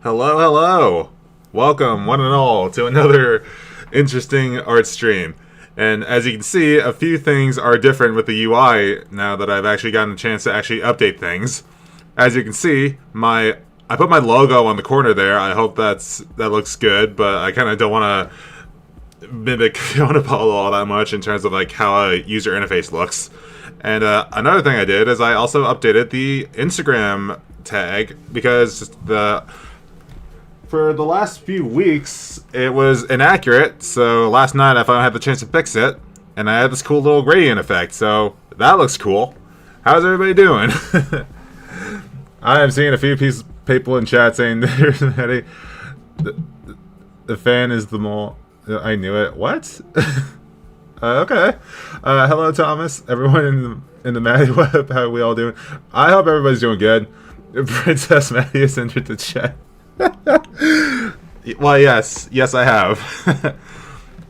Hello, hello! Welcome, one and all, to another interesting art stream. And as you can see, a few things are different with the UI now that I've actually gotten a chance to actually update things. As you can see, I put my logo on the corner there. I hope that looks good, but I kind of don't want to mimic Fiona Apollo all that much in terms of like how a user interface looks. And another thing I did is I also updated the Instagram tag because for the last few weeks, it was inaccurate, so last night I finally had the chance to fix it, and I had this cool little gradient effect, so that looks cool. How's everybody doing? I am seeing a few people in chat saying that the fan is the mole. I knew it. What? Okay. Hello, Thomas. Everyone in the Maddie Web, how are we all doing? I hope everybody's doing good. Princess Maddie has entered the chat. Well, yes, I have.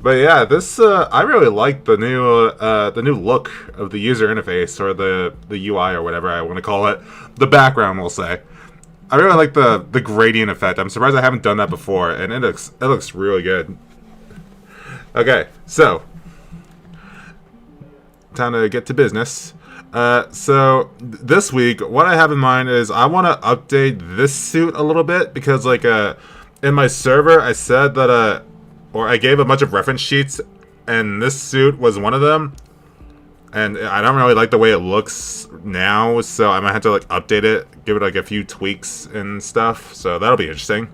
But yeah, this I really like the new look of the user interface, or the UI, or whatever I want to call it. The background, we'll say. I really like the gradient effect. I'm surprised I haven't done that before, and it looks really good. Okay, so time to get to business. So this week, what I have in mind is I want to update this suit a little bit because, like, in my server, I said that, or I gave a bunch of reference sheets, and this suit was one of them. And I don't really like the way it looks now, so I might have to like update it, give it like a few tweaks and stuff. So that'll be interesting.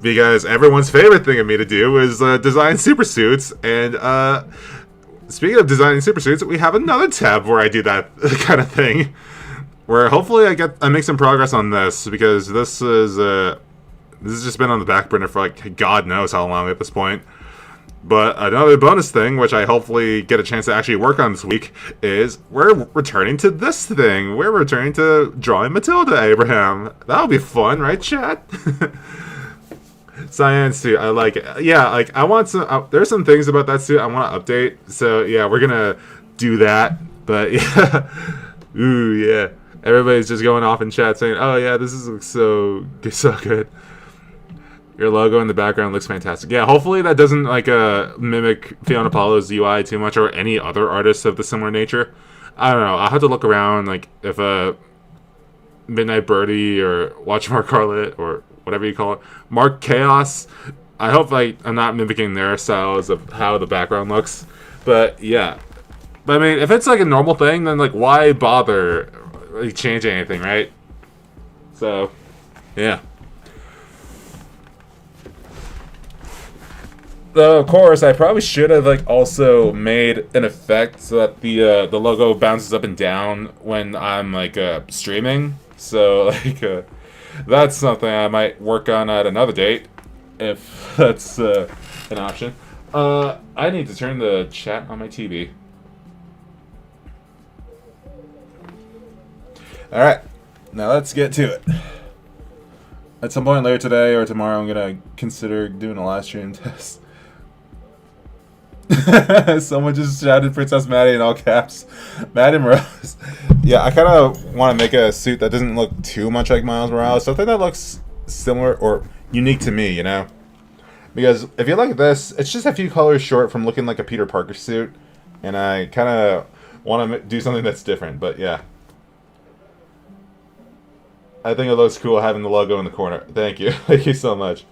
Because everyone's favorite thing of me to do is design super suits, and speaking of designing super suits, we have another tab where I do that kind of thing. Where hopefully I make some progress on this, because this has just been on the back burner for like God knows how long at this point. But another bonus thing, which I hopefully get a chance to actually work on this week, is we're returning to this thing. We're returning to drawing Matilda Abraham. That'll be fun, right, chat? Cyan suit, I like it. Yeah, like I want some. There's some things about that suit I want to update. So yeah, we're gonna do that. But yeah, ooh yeah, everybody's just going off in chat saying, "Oh yeah, this looks so good." Your logo in the background looks fantastic. Yeah, hopefully that doesn't like mimic Fiona Apollo's UI too much, or any other artists of the similar nature. I don't know. I'll have to look around, like if Midnight Birdie or Watch Mark Carlet or whatever you call it, Mark Chaos. I hope I'm not mimicking their styles of how the background looks. But yeah, but I mean, if it's like a normal thing, then like why bother like changing anything, right? So yeah. Though, of course, I probably should have like also made an effect so that the logo bounces up and down when I'm like streaming. So like that's something I might work on at another date, if that's an option. I need to turn the chat on my TV. All right, now let's get to it. At some point later today or tomorrow, I'm gonna consider doing a live stream test. Someone just shouted Princess Maddie in all caps. Maddie Morales. Yeah, I kind of want to make a suit that doesn't look too much like Miles Morales. Something that looks similar or unique to me, you know? Because if you look at this, it's just a few colors short from looking like a Peter Parker suit. And I kind of want to do something that's different, but yeah. I think it looks cool having the logo in the corner. Thank you. Thank you so much.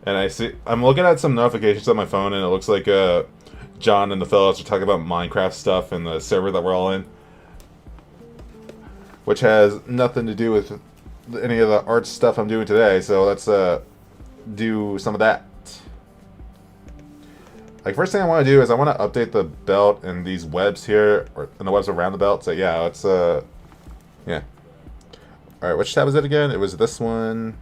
And I'm looking at some notifications on my phone, and it looks like John and the fellows are talking about Minecraft stuff in the server that we're all in, which has nothing to do with any of the art stuff I'm doing today. So let's do some of that. Like, first thing I want to do is I want to update the belt and these webs here, and the webs around the belt. So yeah, let's yeah. All right, which tab is it again? It was this one.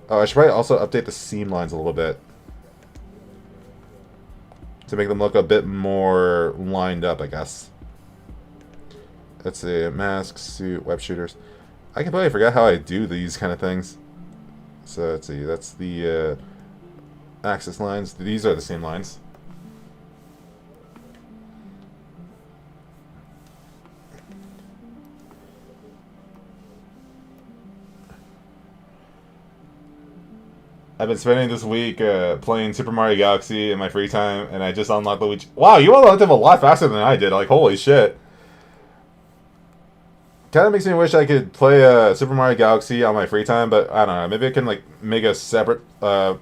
Oh, I should probably also update the seam lines a little bit to make them look a bit more lined up, I guess. Let's see, mask, suit, web shooters. I completely forgot how I do these kind of things. So let's see, that's the axis lines. These are the seam lines. I've been spending this week playing Super Mario Galaxy in my free time, and I just unlocked Luigi. Wow, you unlocked him a lot faster than I did. Like, holy shit. Kind of makes me wish I could play Super Mario Galaxy on my free time, but I don't know. Maybe I can like make a separate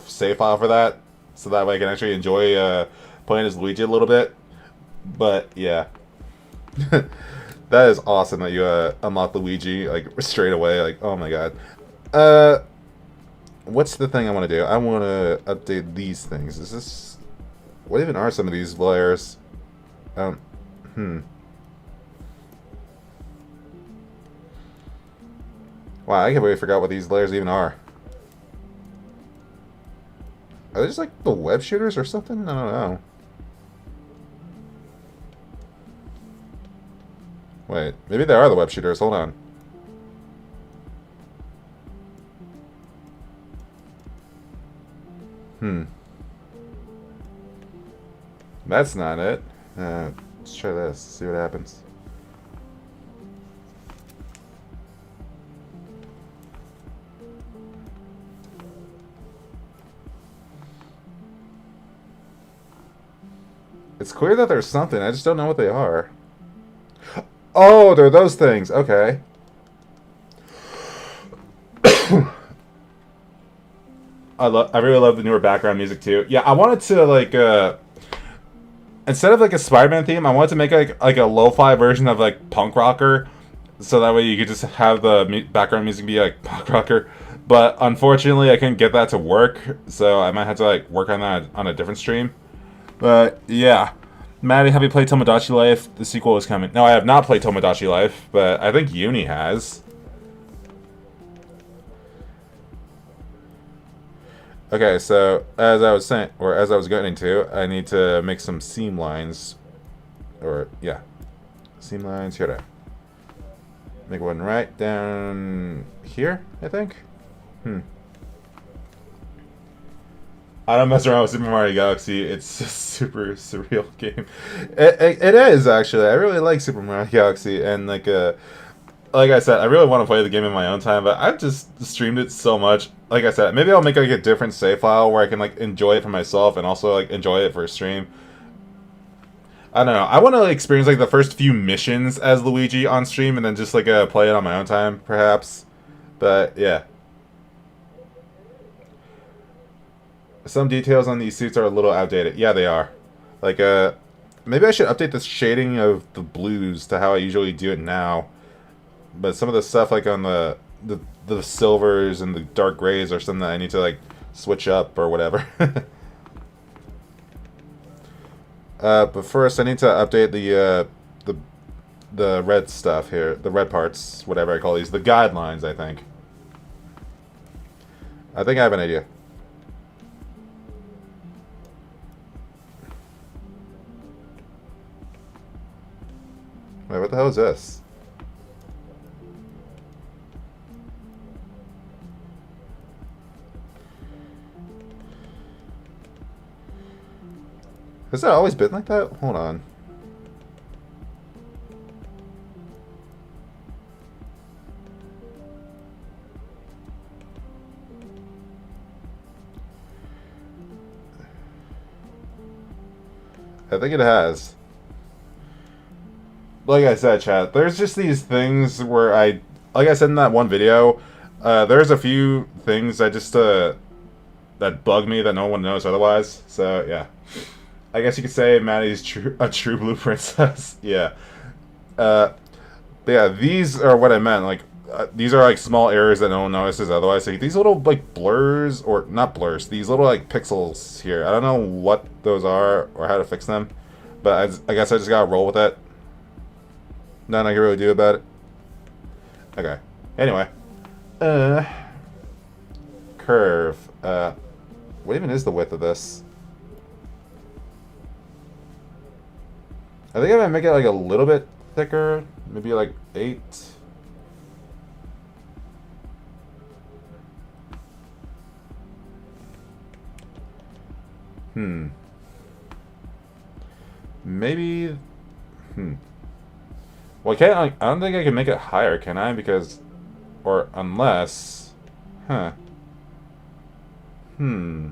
save file for that, so that way I can actually enjoy playing as Luigi a little bit. But yeah, that is awesome that you unlock Luigi like straight away. Like, oh my god. What's the thing I want to do? I want to update these things. Is this... What even are some of these layers? Wow, I completely forgot what these layers even are. Are they just like the web shooters or something? I don't know. Wait, maybe they are the web shooters. Hold on. That's not it. Let's try this. See what happens. It's clear that there's something. I just don't know what they are. Oh, they're those things. Okay. I really love the newer background music too. Yeah, I wanted to like instead of like a Spider-Man theme, I wanted to make like a lo-fi version of like punk rocker, so that way you could just have the background music be like punk rocker. But unfortunately, I couldn't get that to work, so I might have to like work on that on a different stream. But yeah, Maddie, have you played Tomodachi Life? The sequel is coming. No, I have not played Tomodachi Life, but I think Uni has. Okay, so as I was saying, or as I was getting to, I need to make some seam lines, or yeah, seam lines here. To make one right down here, I think. I don't mess around with Super Mario Galaxy. It's a super surreal game. It is actually. I really like Super Mario Galaxy, and like I said, I really want to play the game in my own time, but I've just streamed it so much. Like I said, maybe I'll make like a different save file where I can like enjoy it for myself and also like enjoy it for a stream. I don't know. I want to like, experience like the first few missions as Luigi on stream and then just like play it on my own time, perhaps. But yeah. Some details on these suits are a little outdated. Yeah, they are. Like, maybe I should update the shading of the blues to how I usually do it now. But some of the stuff, like, on the silvers and the dark grays are something that I need to, like, switch up or whatever. But first, I need to update the red stuff here. The red parts, whatever I call these. The guidelines, I think. I think I have an idea. Wait, what the hell is this? Has that always been like that? Hold on. I think it has. Like I said, chat, there's just these things where like I said in that one video, there's a few things that just, that bug me that no one knows otherwise. So, yeah. I guess you could say Maddie's a true blue princess. Yeah. But yeah, these are what I meant. Like, these are like small errors that no one notices otherwise. Like, these little like blurs, or not blurs, these little like pixels here. I don't know what those are or how to fix them. But I guess I just gotta roll with it. Nothing I can really do about it. Okay. Anyway. Curve. What even is the width of this? I think I might make it like a little bit thicker. Maybe like 8. Maybe... Well, I don't think I can make it higher, can I? Because... Or unless... Huh. I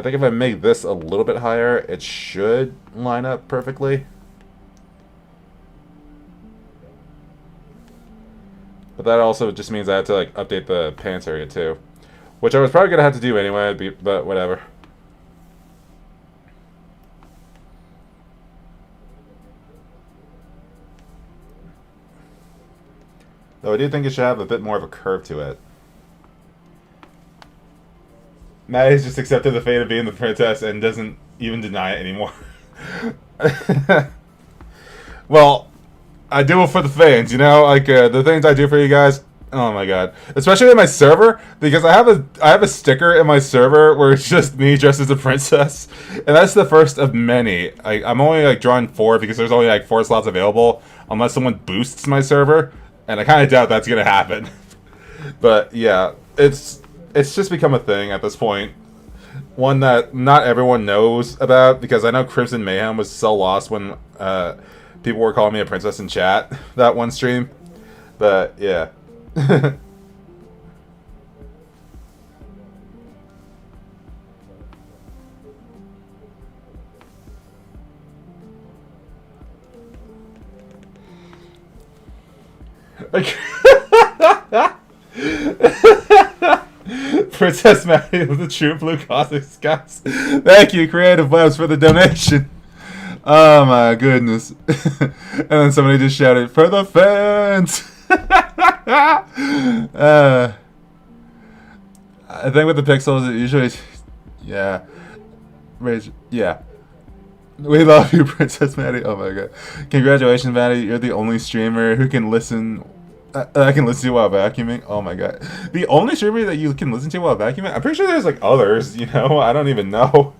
think if I make this a little bit higher, it should line up perfectly. But that also just means I have to like update the pants area too, which I was probably gonna have to do anyway. But whatever. Though I do think it should have a bit more of a curve to it. Maddie's just accepted the fate of being the princess and doesn't even deny it anymore. Well, I do it for the fans, you know, like the things I do for you guys. Oh my god, especially in my server, because I have a sticker in my server where it's just me dressed as a princess, and that's the first of many. I'm only like drawing 4 because there's only like 4 slots available, unless someone boosts my server, and I kind of doubt that's gonna happen. But yeah, it's just become a thing at this point. One that not everyone knows about, because I know Crimson Mayhem was so lost when people were calling me a princess in chat that one stream. But yeah. Princess Maddie of the True Blue Cosmic Skies. Thank you, CreativeWebs, for the donation. Oh my goodness. And then somebody just shouted, "For the fans!" I think with the pixels, it usually... Yeah. Yeah. We love you, Princess Maddie. Oh my god. Congratulations, Maddie. You're the only streamer who can listen... I can listen to while vacuuming. Oh my god. The only streamer that you can listen to while vacuuming? I'm pretty sure there's like others, you know? I don't even know.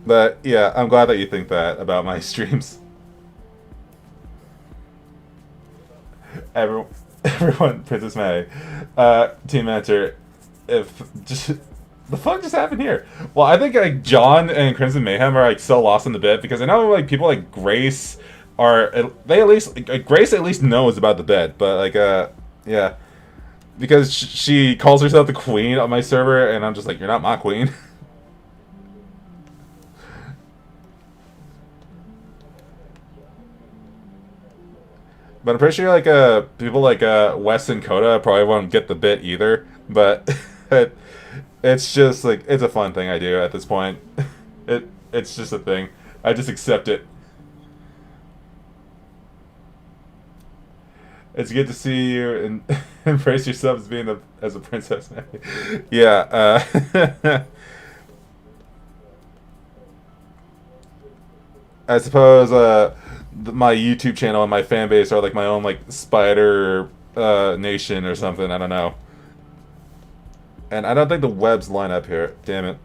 But yeah, I'm glad that you think that about my streams. Everyone, Princess Maddie. Team Mentor, if just... The fuck just happened here? Well, I think like John and Crimson Mayhem are like so lost in the bit, because I know like people like Grace are, they at least Grace at least knows about the bed, but like yeah, because she calls herself the queen on my server, and I'm just like, you're not my queen. But I'm pretty sure like people like Wes and Coda probably won't get the bit either, but it's just like, it's a fun thing I do at this point. It's just a thing. I just accept it. It's good to see you and embrace yourself as being as a princess. Yeah. I suppose my YouTube channel and my fan base are like my own like spider nation or something. I don't know. And I don't think the webs line up here. Damn it.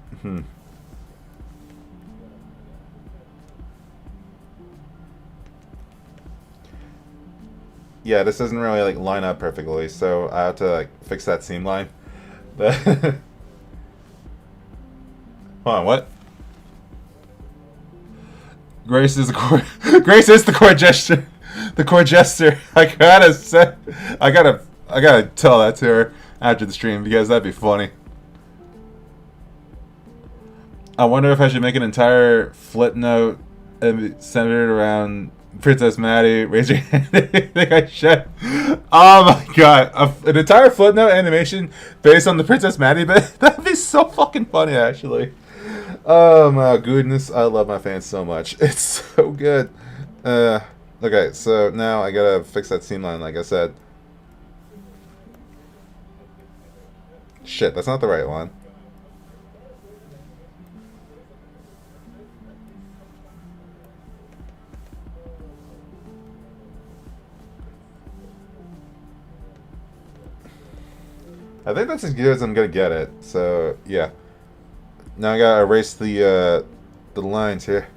Yeah, this doesn't really like line up perfectly, so I have to like fix that seam line. Hold on, what? Grace is the core. Grace is the core gesture. The core jester. I gotta tell that to her after the stream, because that'd be funny. I wonder if I should make an entire flip note and centered around Princess Maddie. Raise your hand if you think I should. Oh my god. An entire flip note animation based on the Princess Maddie bit? That'd be so fucking funny, actually. Oh my goodness. I love my fans so much. It's so good. Okay, so now I gotta fix that seam line, like I said. Shit, that's not the right one. I think that's as good as I'm gonna get it. So yeah. Now I gotta erase the lines here.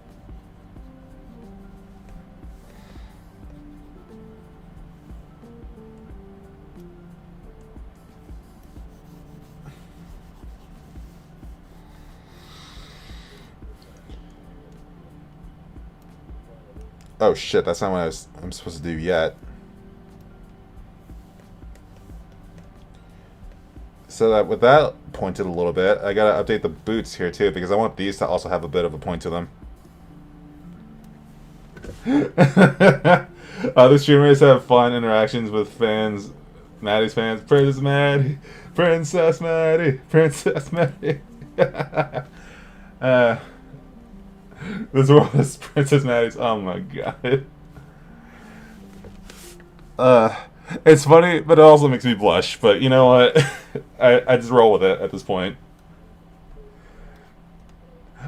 Oh shit, that's not what I'm supposed to do yet. So that with that pointed a little bit, I gotta update the boots here too because I want these to also have a bit of a point to them. Other streamers have fun interactions with fans. Maddie's fans. Princess Maddie. Princess Maddie. Princess Maddie. This world is Princess Maddie's. Oh my god. It's funny, but it also makes me blush. But you know what? I just roll with it at this point.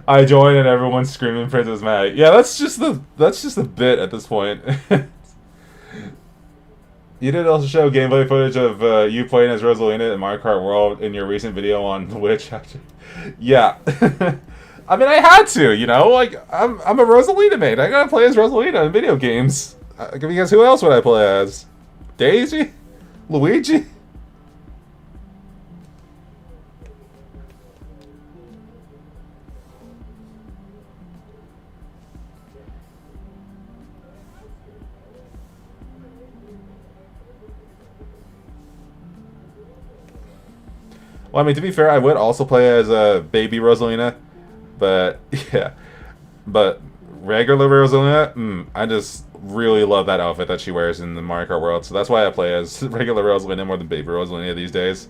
I join and everyone's screaming Princess Maddie. Yeah, that's just the bit at this point. You did also show gameplay footage of you playing as Rosalina in Mario Kart World in your recent video on Twitch. Yeah. I mean, I had to, you know? Like, I'm a Rosalina main. I gotta play as Rosalina in video games. Because who else would I play as? Daisy? Luigi? Well, I mean, to be fair, I would also play as a baby Rosalina, but yeah, but regular Rosalina, I just really love that outfit that she wears in the Mario Kart world, so that's why I play as regular Rosalina more than baby Rosalina these days.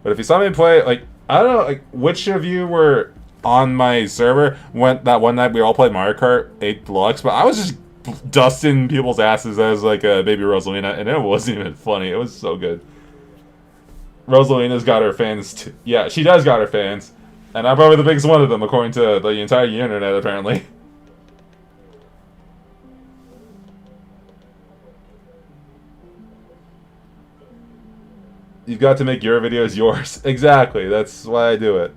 But if you saw me play, like, I don't know, like, which of you were on my server when that one night we all played Mario Kart 8 Deluxe, but I was just dusting people's asses as like a baby Rosalina, and it wasn't even funny. It was so good. Rosalina's got her fans. Yeah, she does got her fans. And I'm probably the biggest one of them, according to the entire internet, apparently. You've got to make your videos yours. Exactly, that's why I do it.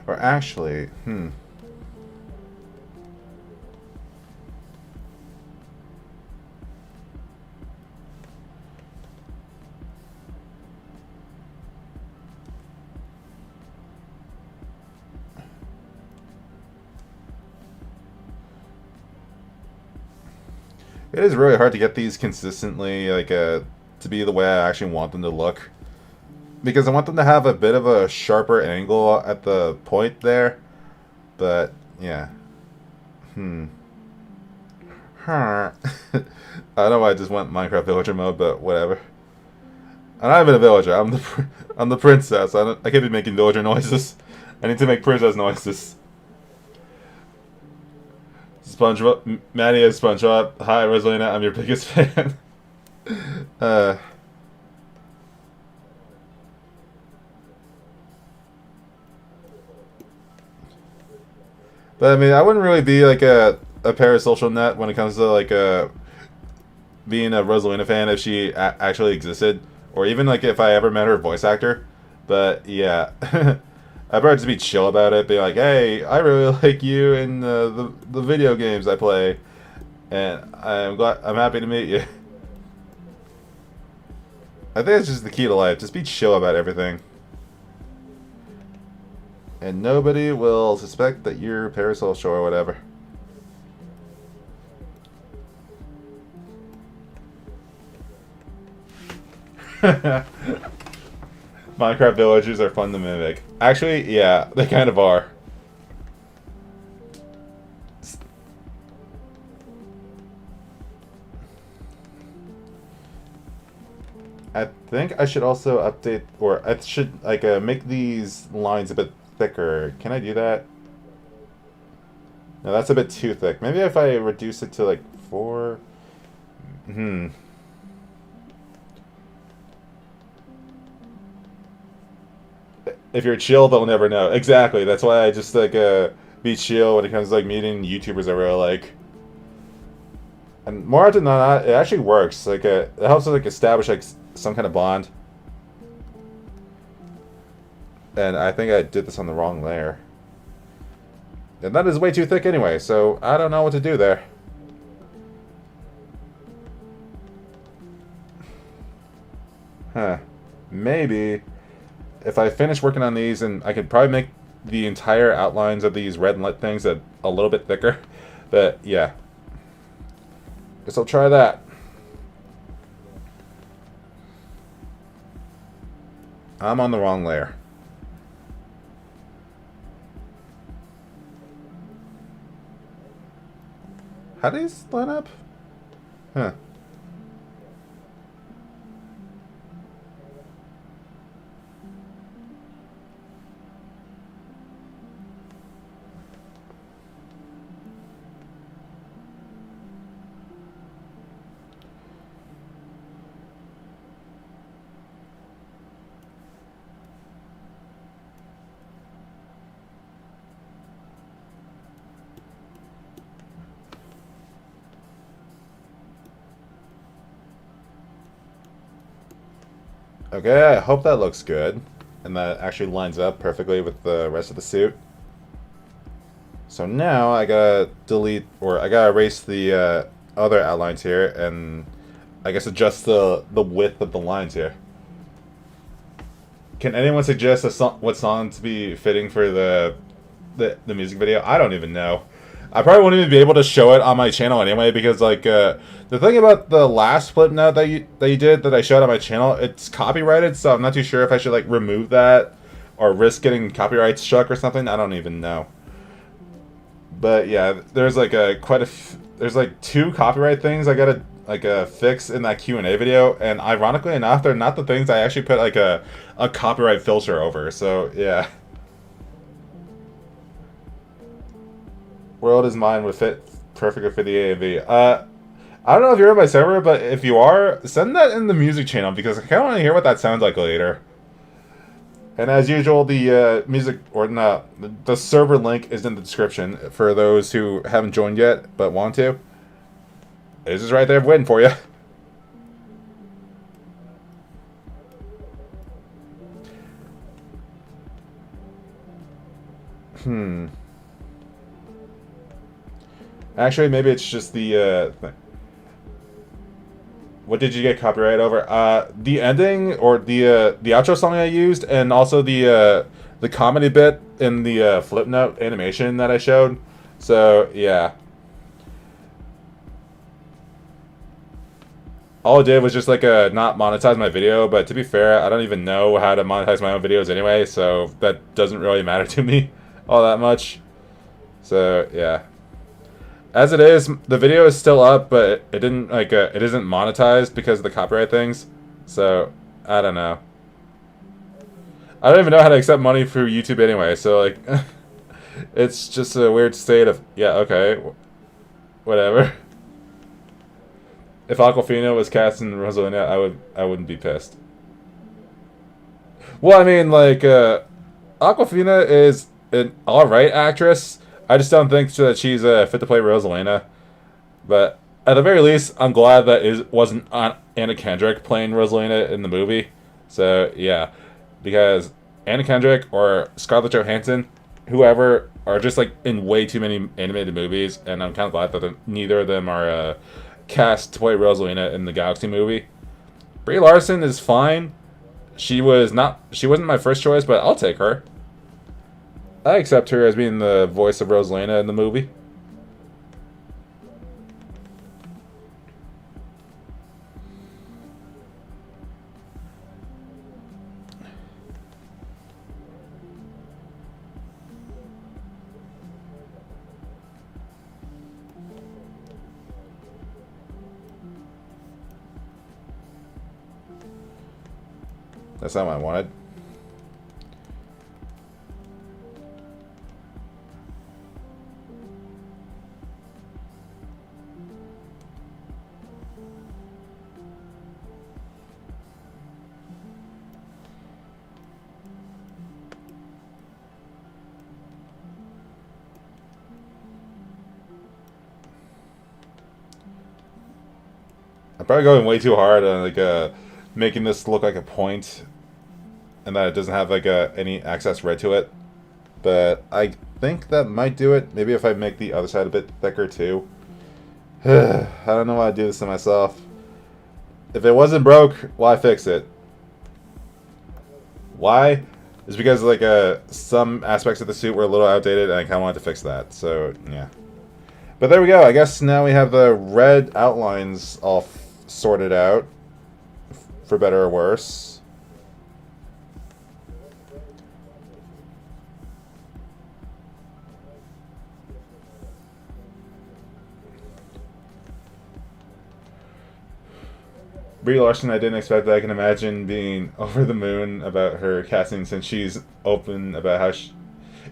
Or actually, It is really hard to get these consistently, like, to be the way I actually want them to look. Because I want them to have a bit of a sharper angle at the point there. But, yeah. I don't know why I just went Minecraft villager mode, but whatever. I'm not even a villager. I'm the princess. I can't be making villager noises. I need to make princess noises. SpongeBob, Maddie is SpongeBob. Hi, Rosalina. I'm your biggest fan. But I mean, I wouldn't really be like a parasocial net when it comes to like being a Rosalina fan if she actually existed, or even like if I ever met her voice actor. But yeah, I'd probably just be chill about it, be like, hey, I really like you in the video games I play, and I'm happy to meet you. I think it's just the key to life. Just be chill about everything. And nobody will suspect that you're parasocial or whatever. Minecraft villagers are fun to mimic. Actually, yeah, they kind of are. I think I should also update, or I should like make these lines a bit thicker. Can I do that? No, that's a bit too thick. Maybe if I reduce it to like 4. If you're chill, they'll never know. Exactly. That's why I just like be chill when it comes to like meeting YouTubers I really like. And more often than not, it actually works. Like it helps to like establish like some kind of bond. And I think I did this on the wrong layer. And that is way too thick anyway, so I don't know what to do there. Huh. Maybe if I finish working on these, and I could probably make the entire outlines of these red lit things a little bit thicker. But yeah, guess I'll try that. I'm on the wrong layer. How do these line up? Huh. Okay, I hope that looks good. And that actually lines up perfectly with the rest of the suit. So now I gotta delete, or I gotta erase the other outlines here, and I guess adjust the width of the lines here. Can anyone suggest what song to be fitting for the music video? I don't even know. I probably won't even be able to show it on my channel anyway, because like the thing about the last flip note that you did that I showed on my channel, it's copyrighted, so I'm not too sure if I should like remove that or risk getting copyright struck or something. I don't even know. But yeah, there's like there's like 2 copyright things I gotta like fix in that Q&A video, and ironically enough, they're not the things I actually put like a copyright filter over. So yeah. World is mine would fit perfectly for the AAV. I don't know if you're in my server, but if you are, send that in the music channel, because I kind of want to hear what that sounds like later. And as usual, the music, or no, the server link is in the description for those who haven't joined yet but want to. It's just right there waiting for you. Actually, maybe it's just the thing. What did you get copyright over? The ending, or the outro song I used, and also the comedy bit in the flip note animation that I showed. So yeah, all it did was just like not monetize my video. But to be fair, I don't even know how to monetize my own videos anyway, so that doesn't really matter to me all that much. So yeah. As it is, the video is still up, but it didn't like it isn't monetized because of the copyright things. So I don't know. I don't even know how to accept money through YouTube anyway. So like, it's just a weird state of yeah. Okay, whatever. If Aquafina was cast in Rosalina, I wouldn't be pissed. Well, I mean, like Aquafina is an alright actress. I just don't think that she's fit to play Rosalina. But at the very least, I'm glad that it wasn't Anna Kendrick playing Rosalina in the movie. So, yeah. Because Anna Kendrick or Scarlett Johansson, whoever, are just like in way too many animated movies. And I'm kind of glad that neither of them are cast to play Rosalina in the Galaxy movie. Brie Larson is fine. She wasn't my first choice, but I'll take her. I accept her as being the voice of Rosalina in the movie. That's not what I wanted. I'm probably going way too hard on like making this look like a point, and that it doesn't have like any excess red to it. But I think that might do it. Maybe if I make the other side a bit thicker too. I don't know why I do this to myself. If it wasn't broke, why fix it? Why It's because like some aspects of the suit were a little outdated, and I kind of wanted to fix that. So yeah. But there we go. I guess now we have the red outlines all sorted out, for better or worse. Brie Larson, I didn't expect that. I can imagine being over the moon about her casting, since she's open about how she...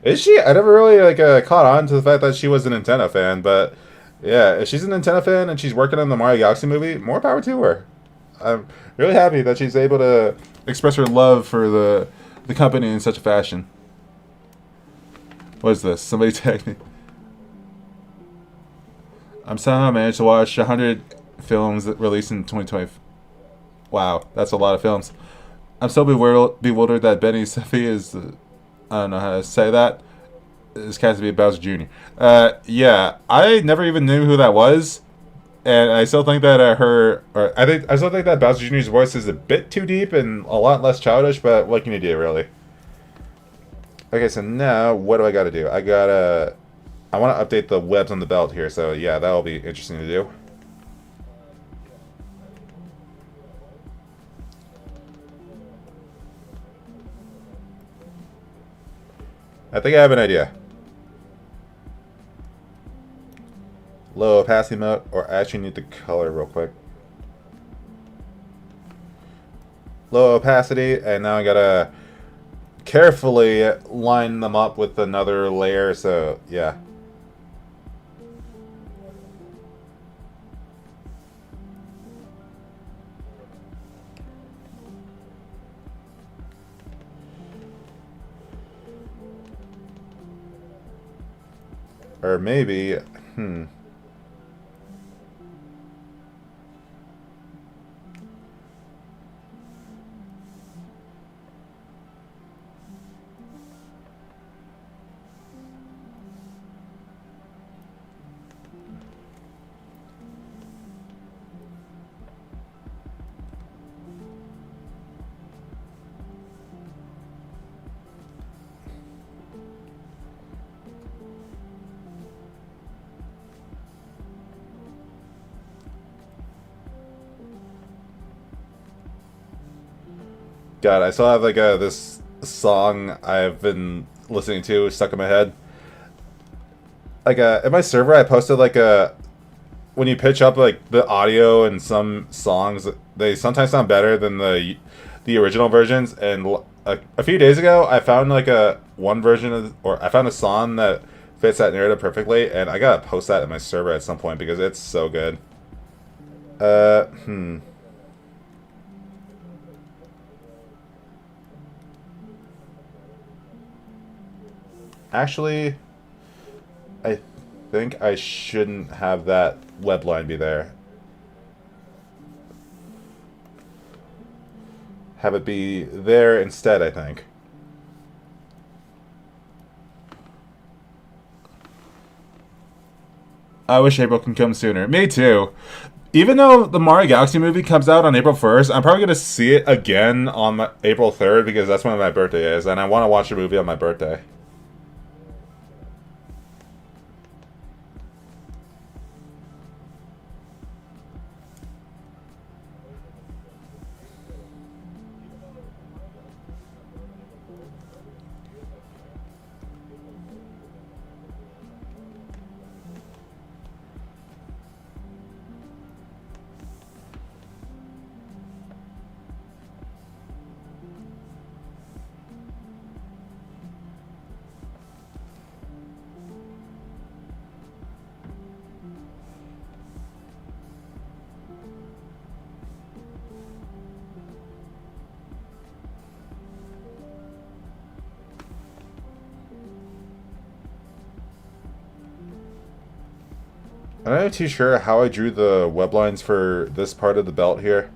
Is she? I never really caught on to the fact that she was a Nintendo fan, but yeah, if she's a Nintendo fan and she's working on the Mario Galaxy movie, more power to her. I'm really happy that she's able to express her love for the company in such a fashion. What is this? Somebody tagged me. I'm somehow managed to watch 100 films that released in 2020. Wow, that's a lot of films. I'm so bewildered that Benny Saffi is... I don't know how to say that. This has to be Bowser Jr. Yeah, I never even knew who that was, and I still think that I still think that Bowser Jr.'s voice is a bit too deep and a lot less childish. But what can you do, really? Okay, so now what do I got to do? I want to update the webs on the belt here. So yeah, that'll be interesting to do. I think I have an idea. Low opacity mode, or I actually need the color real quick. Low opacity, and now I gotta carefully line them up with another layer, so yeah. Or maybe, God, I still have this song I've been listening to stuck in my head. In my server, I posted when you pitch up the audio and some songs, they sometimes sound better than the original versions. And a few days ago, I found one version or I found a song that fits that narrative perfectly, and I gotta post that in my server at some point because it's so good. Actually, I think I shouldn't have that web line be there. Have it be there instead, I think. I wish April can come sooner. Me too. Even though the Mario Galaxy movie comes out on April 1st, I'm probably going to see it again on April 3rd because that's when my birthday is, and I want to watch the movie on my birthday. I'm not too sure how I drew the web lines for this part of the belt here.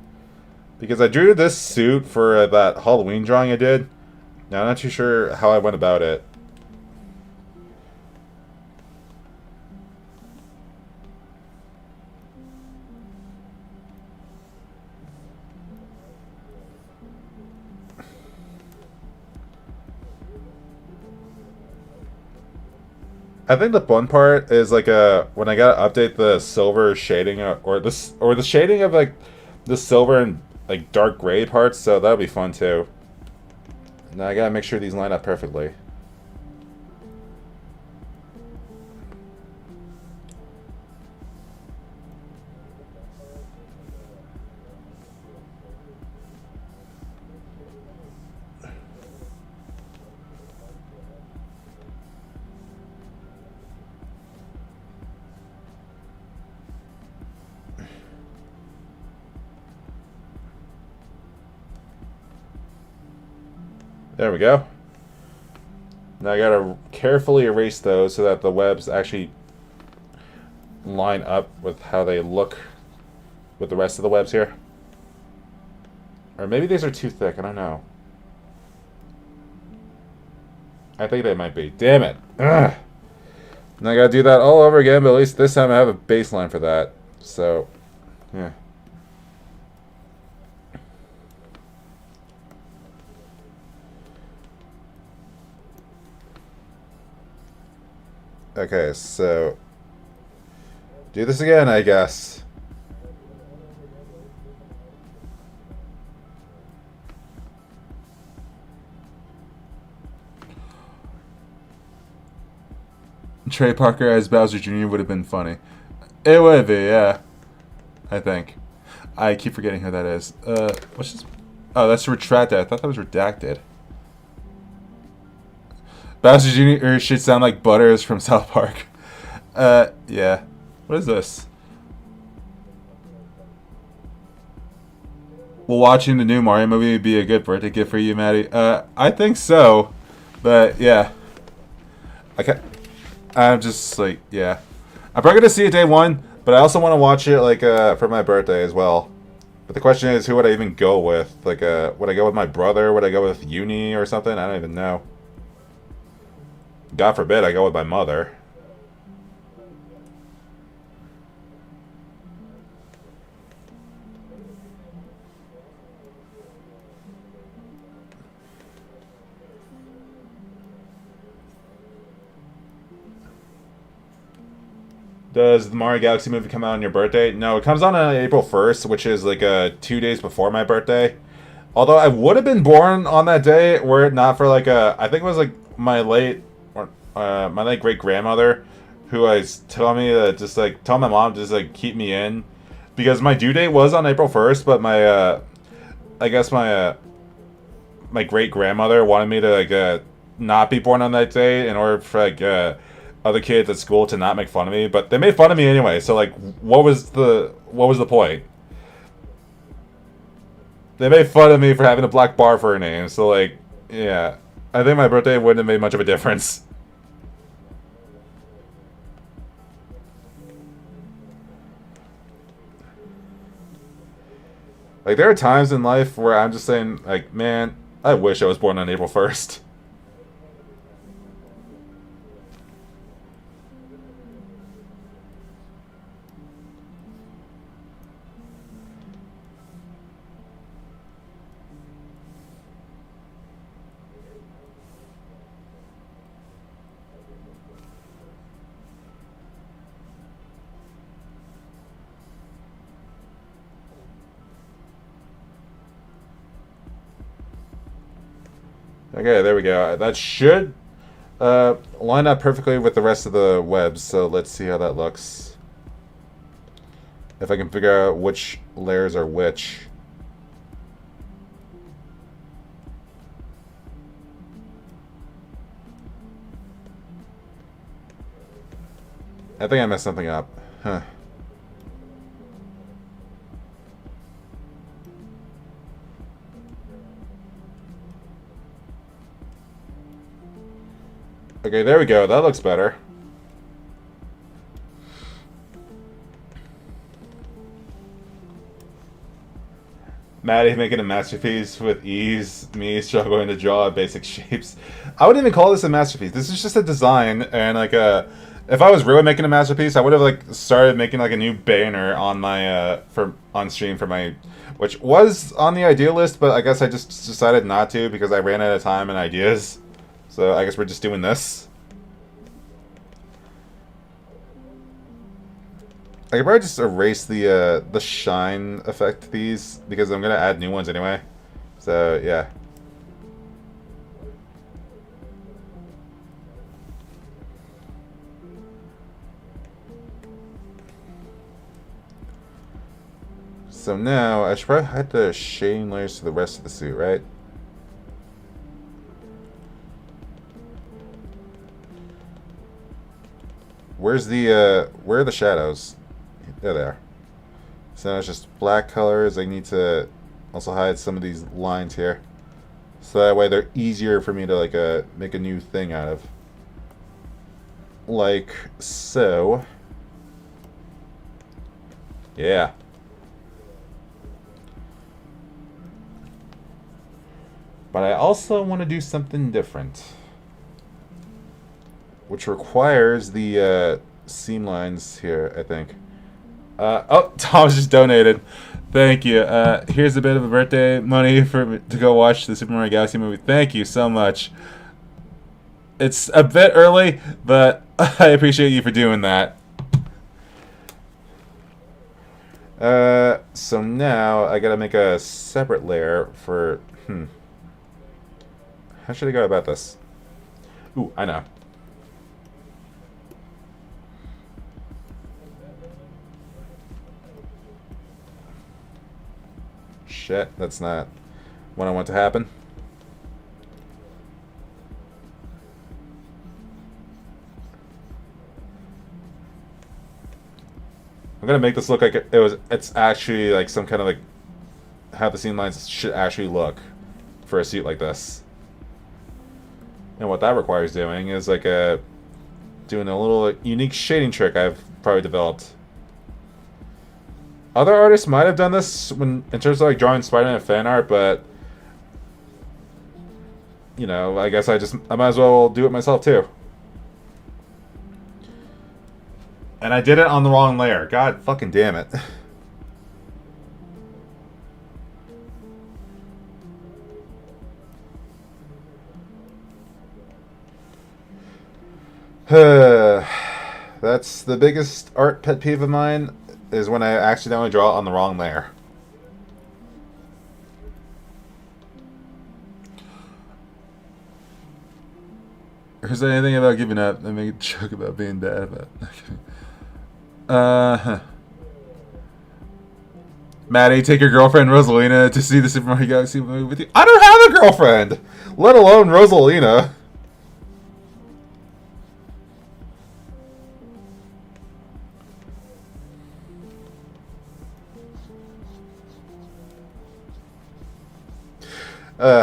Because I drew this suit for that Halloween drawing I did. Now I'm not too sure how I went about it. I think the fun part is like when I gotta update the silver shading or the shading of like the silver and like dark gray parts, so that'll be fun too. Now I gotta make sure these line up perfectly. There we go. Now I gotta carefully erase those so that the webs actually line up with how they look with the rest of the webs here. Or maybe these are too thick, I don't know. I think they might be. Damn it. Ugh. Now I gotta do that all over again, but at least this time I have a baseline for that. So, yeah. Okay, so do this again, I guess. Trey Parker as Bowser Jr. would have been funny. It would be, yeah. I think. I keep forgetting who that is. What's this? Oh, that's retracted. I thought that was redacted. Bowser Jr. should sound like Butters from South Park. Yeah. What is this? Will watching the new Mario movie be a good birthday gift for you, Maddie? I think so. But, yeah. I'm just, like, yeah. I'm probably going to see it day one, but I also want to watch it, like, for my birthday as well. But the question is, who would I even go with? Like, would I go with my brother? Would I go with Uni or something? I don't even know. God forbid I go with my mother. Does the Mario Galaxy movie come out on your birthday? No, it comes out on April 1st, which is like 2 days before my birthday. Although I would have been born on that day were it not for like I think it was like my late great grandmother who was telling me to just like tell my mom to just like keep me in because my due date was on April 1st, but my I guess my my great grandmother wanted me to like not be born on that day in order for like other kids at school to not make fun of me, but they made fun of me anyway. So like, what was the point? They made fun of me for having a black bar for a name. So like, yeah, I think my birthday wouldn't have made much of a difference. Like there are times in life where I'm just saying like, man, I wish I was born on April 1st. Okay, there we go. That should line up perfectly with the rest of the webs, so let's see how that looks. If I can figure out which layers are which. I think I messed something up. Huh. Okay, there we go. That looks better. Maddie making a masterpiece with ease. Me struggling to draw basic shapes. I wouldn't even call this a masterpiece. This is just a design, and like if I was really making a masterpiece, I would have like started making like a new banner on my on stream for my, which was on the idea list, but I guess I just decided not to because I ran out of time and ideas. So I guess we're just doing this. I could probably just erase the shine effect to these because I'm gonna add new ones anyway. So yeah. So now I should probably hide the shading layers to the rest of the suit, right? Where are the shadows? There they are. So now it's just black colors. I need to also hide some of these lines here. So that way they're easier for me to like make a new thing out of. Like so. Yeah. But I also want to do something different. Which requires the seam lines here, I think. Oh, Tom's just donated. Thank you. Here's a bit of a birthday money to go watch the Super Mario Galaxy movie. Thank you so much. It's a bit early, but I appreciate you for doing that. So now I gotta make a separate layer for... How should I go about this? Ooh, I know. Shit, that's not what I want to happen. I'm gonna make this look like it's actually like some kind of like how the seam lines should actually look for a suit like this. And what that requires doing is like doing a little unique shading trick I've probably developed. Other artists might have done this in terms of like drawing Spider-Man fan art, but you know, I guess I might as well do it myself too. And I did it on the wrong layer. God fucking damn it. That's the biggest art pet peeve of mine, is when I accidentally draw on the wrong layer. Is there anything about giving up? I make a joke about being bad about. Maddie, take your girlfriend Rosalina to see the Super Mario Galaxy movie with you. I don't have a girlfriend, let alone Rosalina.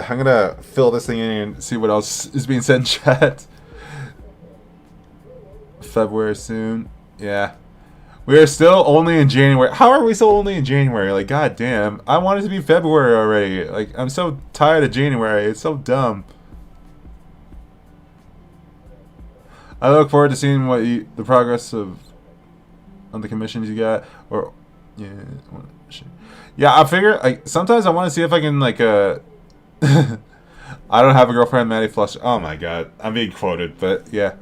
I'm gonna fill this thing in and see what else is being said in chat. February soon. Yeah. We are still only in January. How are we still only in January? Like, goddamn. I want it to be February already. Like, I'm so tired of January. It's so dumb. I look forward to seeing the progress on the commissions you got. Or, yeah. Yeah, I figure, like, sometimes I want to see if I can, like, I don't have a girlfriend, Maddie Flush. Oh my god, I'm being quoted, but yeah.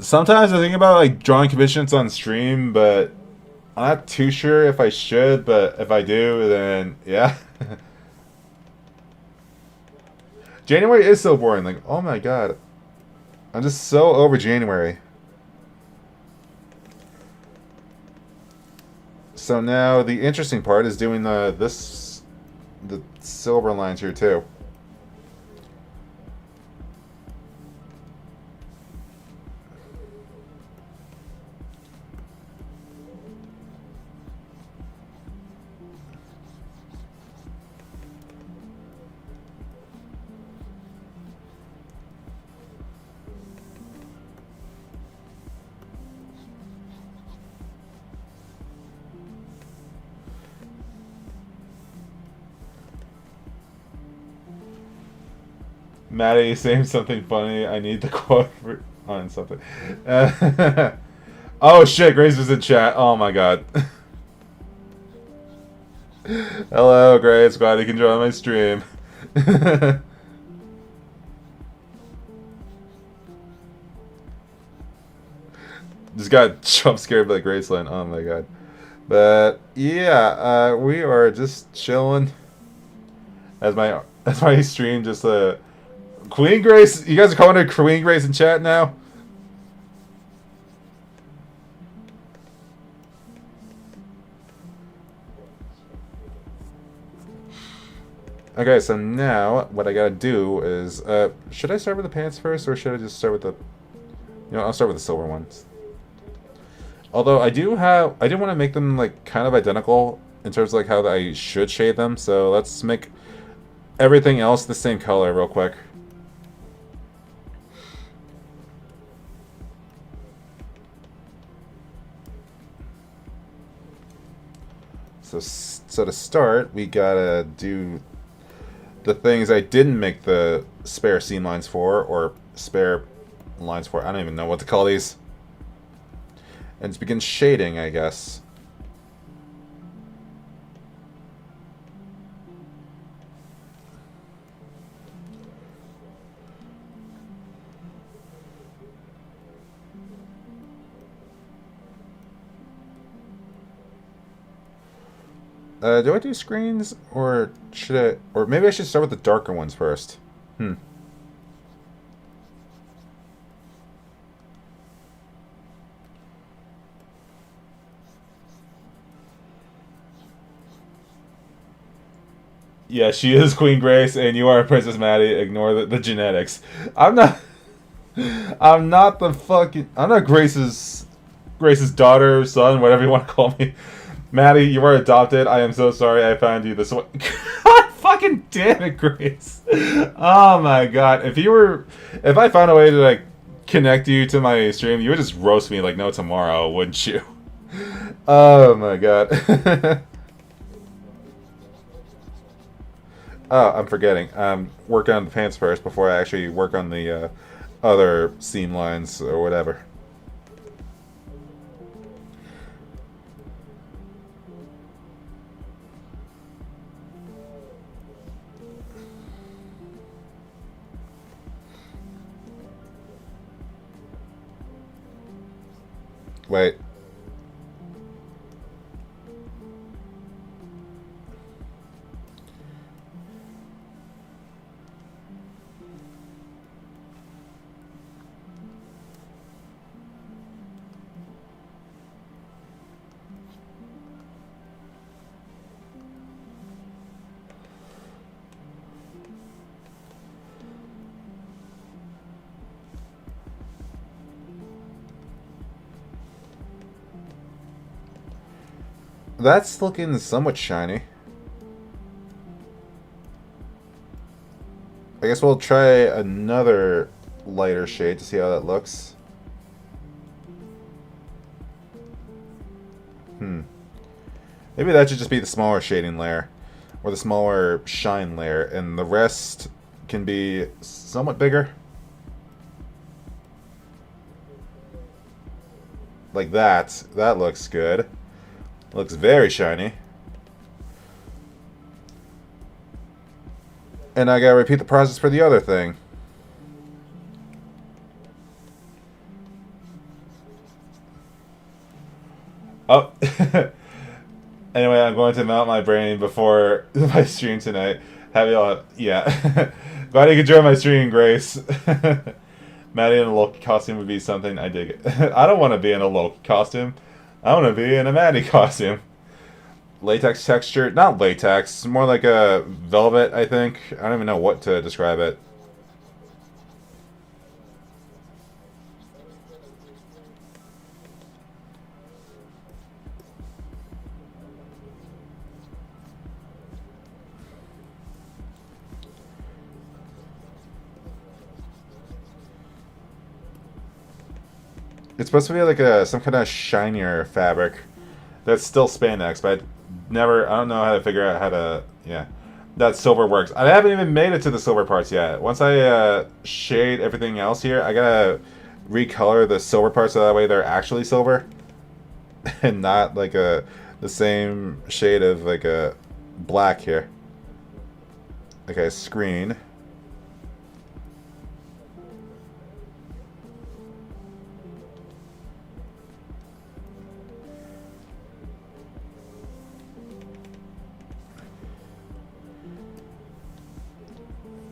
Sometimes I think about like drawing commissions on stream, but I'm not too sure if I should. But if I do, then yeah. January is so boring. Like, oh my god, I'm just so over January. So now the interesting part is doing the silver lines here too. Maddie saying something funny. I need the quote on something. Oh shit, Grace was in chat. Oh my god. Hello, Grace. Glad you can join my stream. Just got jump scared by Graceland. Oh my god. But yeah, we are just chilling. As my stream just Queen Grace. You guys are calling her Queen Grace in chat now. Okay, so now what I gotta do is, should I start with the pants first, or should I just start with the, I'll start with the silver ones. Although I do want to make them like kind of identical in terms of like how I should shade them. So let's make everything else the same color real quick. So to start, we gotta do the things I didn't make the spare seam lines for, or spare lines for. I don't even know what to call these. And just begin shading, I guess. Do I do screens, or should I, or maybe I should start with the darker ones first? Yeah, she is Queen Grace, and you are Princess Maddie. Ignore the genetics. I'm not I'm not Grace's daughter, son, whatever you want to call me. Maddie, you are adopted. I am so sorry I found you this way. God fucking damn it, Grace. Oh my god. If I found a way to like connect you to my stream, you would just roast me like no tomorrow, wouldn't you? Oh my god. Oh, I'm forgetting. Work on the pants first before I actually work on the other seam lines or whatever. Wait. That's looking somewhat shiny. I guess we'll try another lighter shade to see how that looks. Maybe that should just be the smaller shading layer, or the smaller shine layer, and the rest can be somewhat bigger. Like that. That looks good. Looks very shiny. And I gotta repeat the process for the other thing. Oh. Anyway, I'm going to mount my brain before my stream tonight. Have y'all... Yeah. Glad you could join my stream, Grace. Maddie in a Loki costume would be something I dig it. I don't want to be in a Loki costume. I want to be in a Maddie costume. Latex texture. Not latex. More like a velvet, I think. I don't even know what to describe it. It's supposed to be like some kind of shinier fabric that's still spandex, but I don't know how to figure out how to, yeah, that silver works. I haven't even made it to the silver parts yet. Once I shade everything else here, I gotta recolor the silver parts so that way they're actually silver and not like the same shade of like a black here. Okay, screen.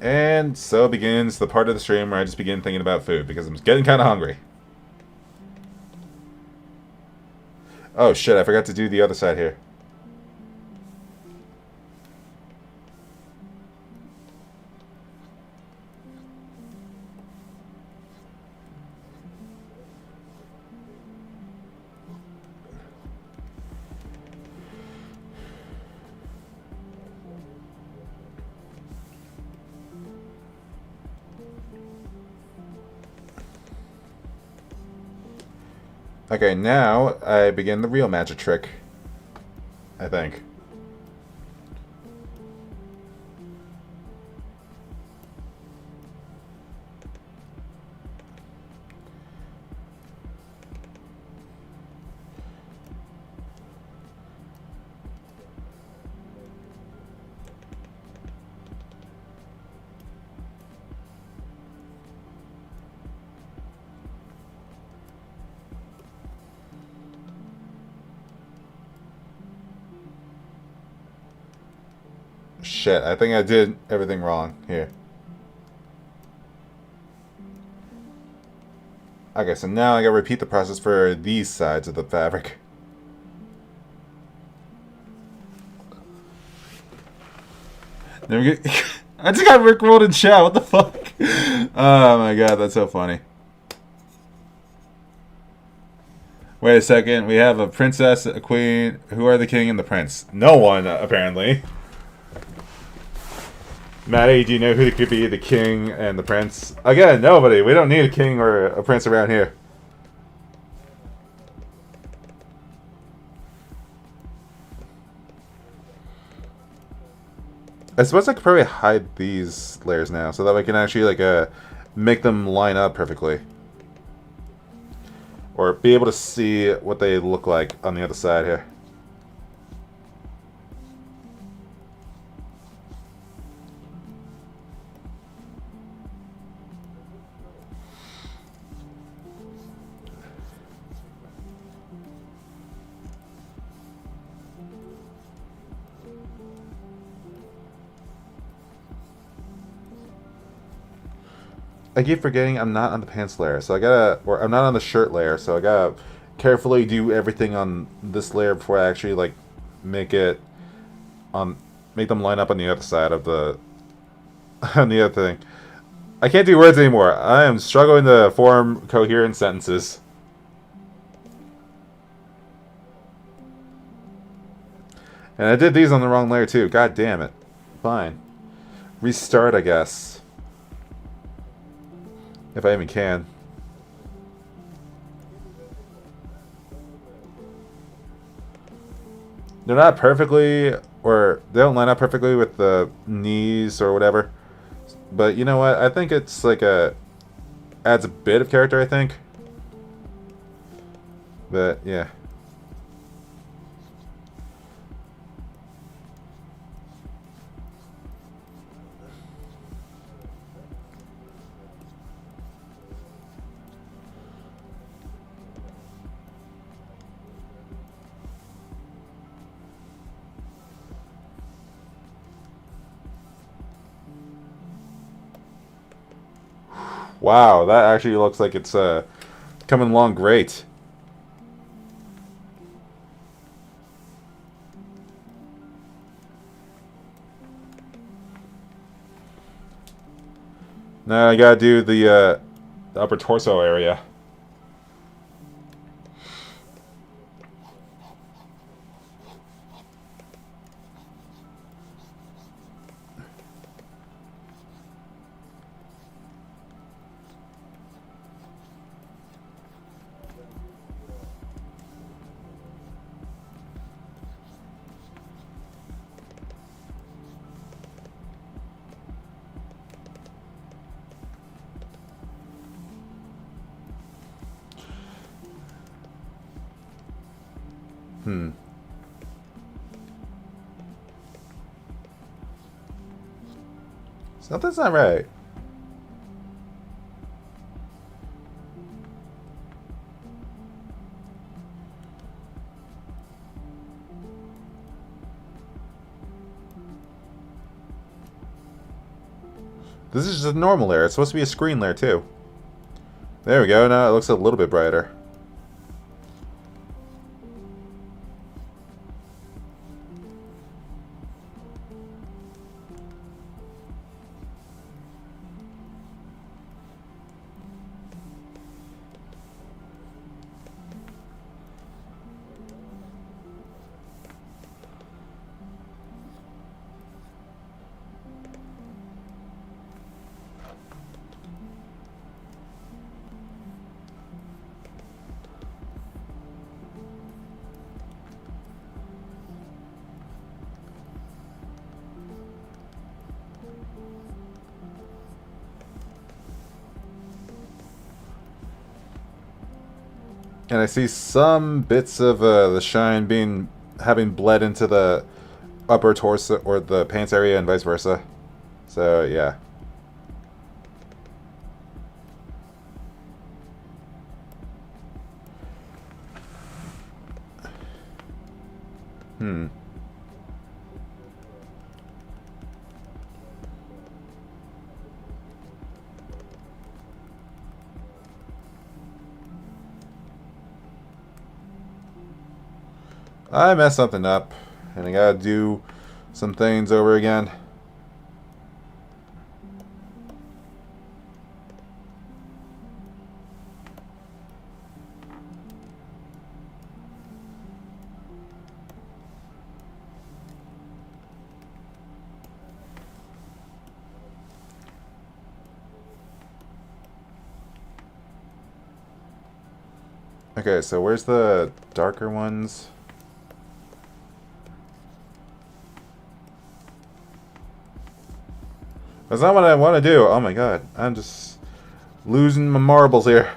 And so begins the part of the stream where I just begin thinking about food because I'm getting kind of hungry. Oh shit, I forgot to do the other side here. Okay, now I begin the real magic trick. I think. Shit, I think I did everything wrong here. Okay, so now I gotta repeat the process for these sides of the fabric. There we go. I just got rickrolled in chat, what the fuck? Oh my god, that's so funny. Wait a second, we have a princess, a queen. Who are the king and the prince? No one, apparently. Maddie, do you know who could be the king and the prince? Again, nobody. We don't need a king or a prince around here. I suppose I could probably hide these layers now so that I can actually like make them line up perfectly. Or be able to see what they look like on the other side here. I keep forgetting I'm not on the pants layer, so I gotta, or I'm not on the shirt layer, so I gotta carefully do everything on this layer before I actually like make it make them line up on the other side of the on the other thing. I can't do words anymore. I am struggling to form coherent sentences. And I did these on the wrong layer too. God damn it. Fine. Restart, I guess. If I even can. They're not perfectly, or they don't line up perfectly with the knees or whatever. But you know what? I think it's like adds a bit of character, I think. But yeah. Wow, that actually looks like it's coming along great. Now I gotta do the upper torso area. Something's not right. This is just a normal layer. It's supposed to be a screen layer too. There we go. Now it looks a little bit brighter. And I see some bits of the shine having bled into the upper torso or the pants area and vice versa. So yeah. I messed something up, and I gotta do some things over again. Okay, so where's the darker ones? That's not what I want to do. Oh my god. I'm just losing my marbles here.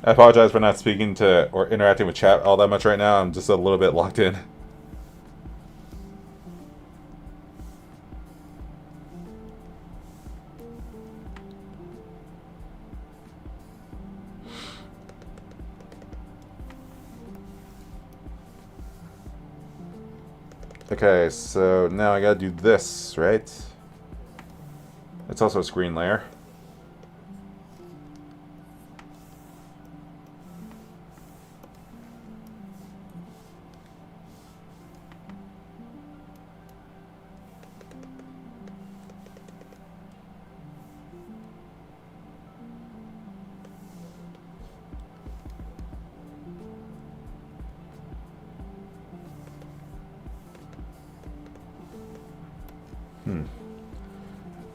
I apologize for not speaking to or interacting with chat all that much right now. I'm just a little bit locked in. Okay, so now I gotta do this, right? It's also a screen layer.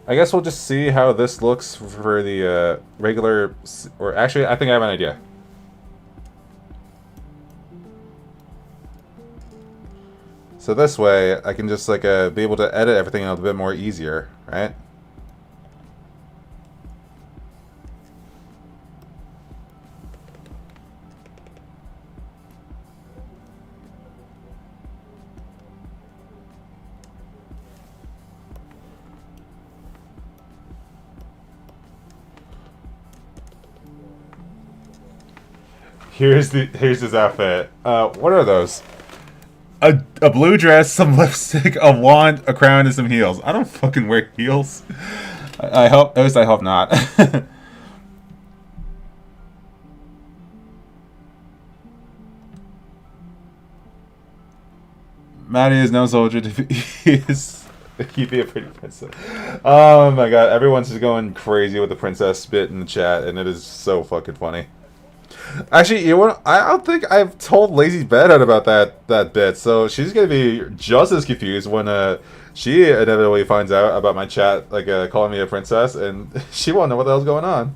I guess we'll just see how this looks for the regular, or actually, I think I have an idea. So this way, I can just like be able to edit everything a little bit more easier, right? Here's his outfit. What are those? A blue dress, some lipstick, a wand, a crown, and some heels. I don't fucking wear heels. I hope. At least I hope not. Maddie is no soldier to be. He'd be a pretty princess. Oh my god, everyone's just going crazy with the princess bit in the chat, and it is so fucking funny. Actually, you know what? I don't think I've told Lazy Bedhead about that bit, so she's gonna be just as confused when she inevitably finds out about my chat, like calling me a princess, and she won't know what the hell's going on.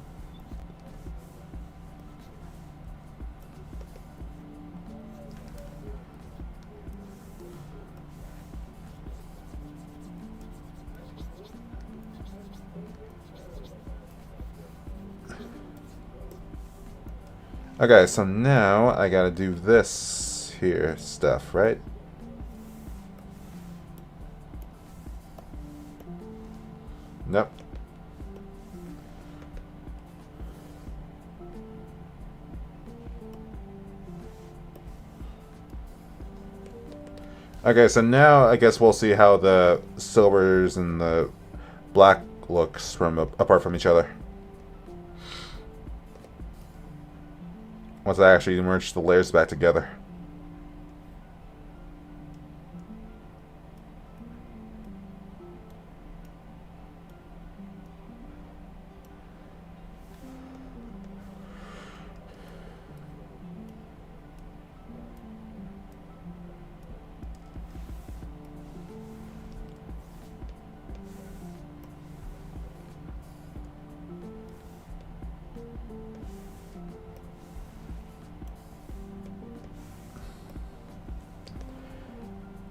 Okay, so now I gotta do this here stuff, right? Nope. Okay, so now I guess we'll see how the silvers and the black looks from apart from each other. Once I actually merge the layers back together.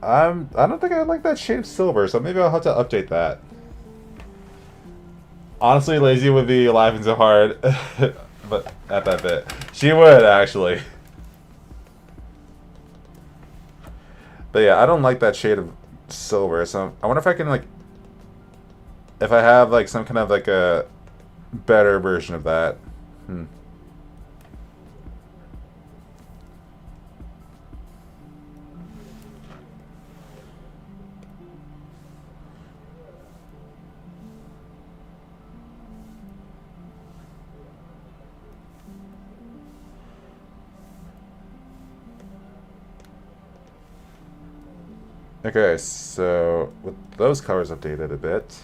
I don't think I like that shade of silver, so maybe I'll have to update that. Honestly, Lazy would be laughing so hard, but at that bit, she would actually. But yeah, I don't like that shade of silver, so I wonder if I can like, if I have like some kind of like a better version of that. Okay, so with those colors updated a bit.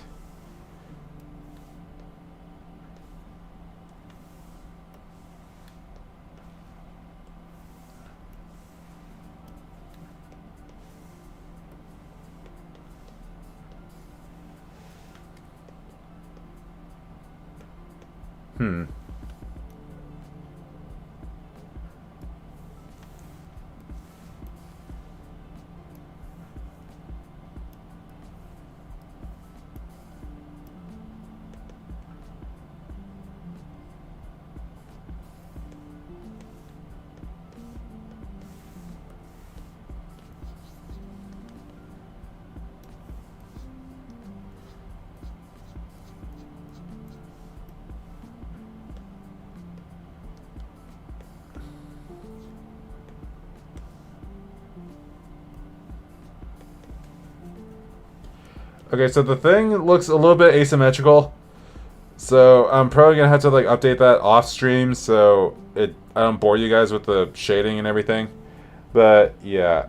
Okay, so the thing looks a little bit asymmetrical. So I'm probably gonna have to like update that off stream so I don't bore you guys with the shading and everything. But yeah.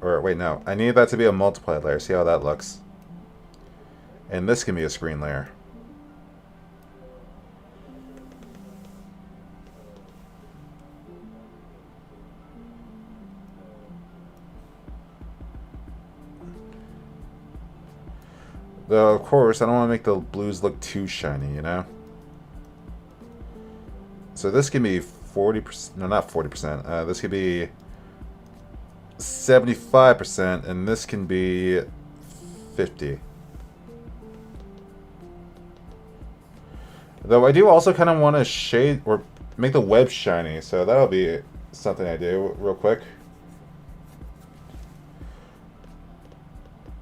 Or wait, no. I need that to be a multiplied layer. See how that looks. And this can be a screen layer. Though, of course, I don't want to make the blues look too shiny, you know? So this can be 40%. No, not 40%. This could be 75%, and this can be 50. Though I do also kind of want to shade or make the web shiny, so that'll be something I do real quick.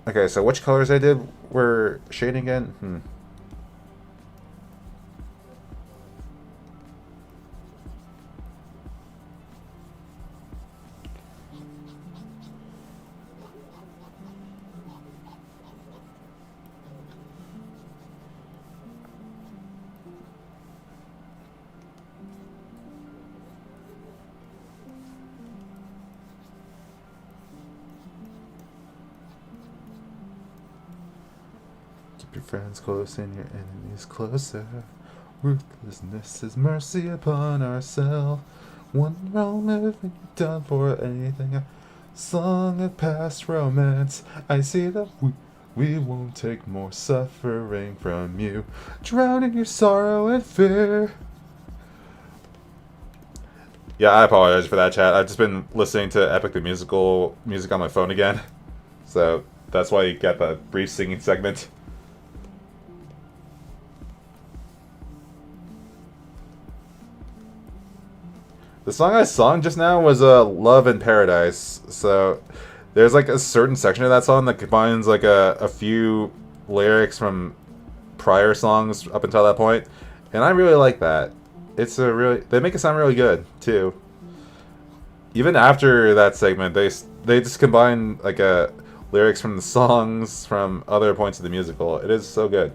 Okay, so which colors I did were shading again? Keep your friends close and your enemies closer. Ruthlessness is mercy upon ourselves. One wrong move and you're done for anything. A song of past romance. I see that we won't take more suffering from you. Drown in your sorrow and fear. Yeah, I apologize for that, chat. I've just been listening to Epic the Musical music on my phone again. So that's why you get the brief singing segment. The song I sung just now was Love in Paradise. So there's like a certain section of that song that combines like a few lyrics from prior songs up until that point, and I really like that. It's a really, they make it sound really good too. Even after that segment, they just combine like lyrics from the songs from other points of the musical. It is so good.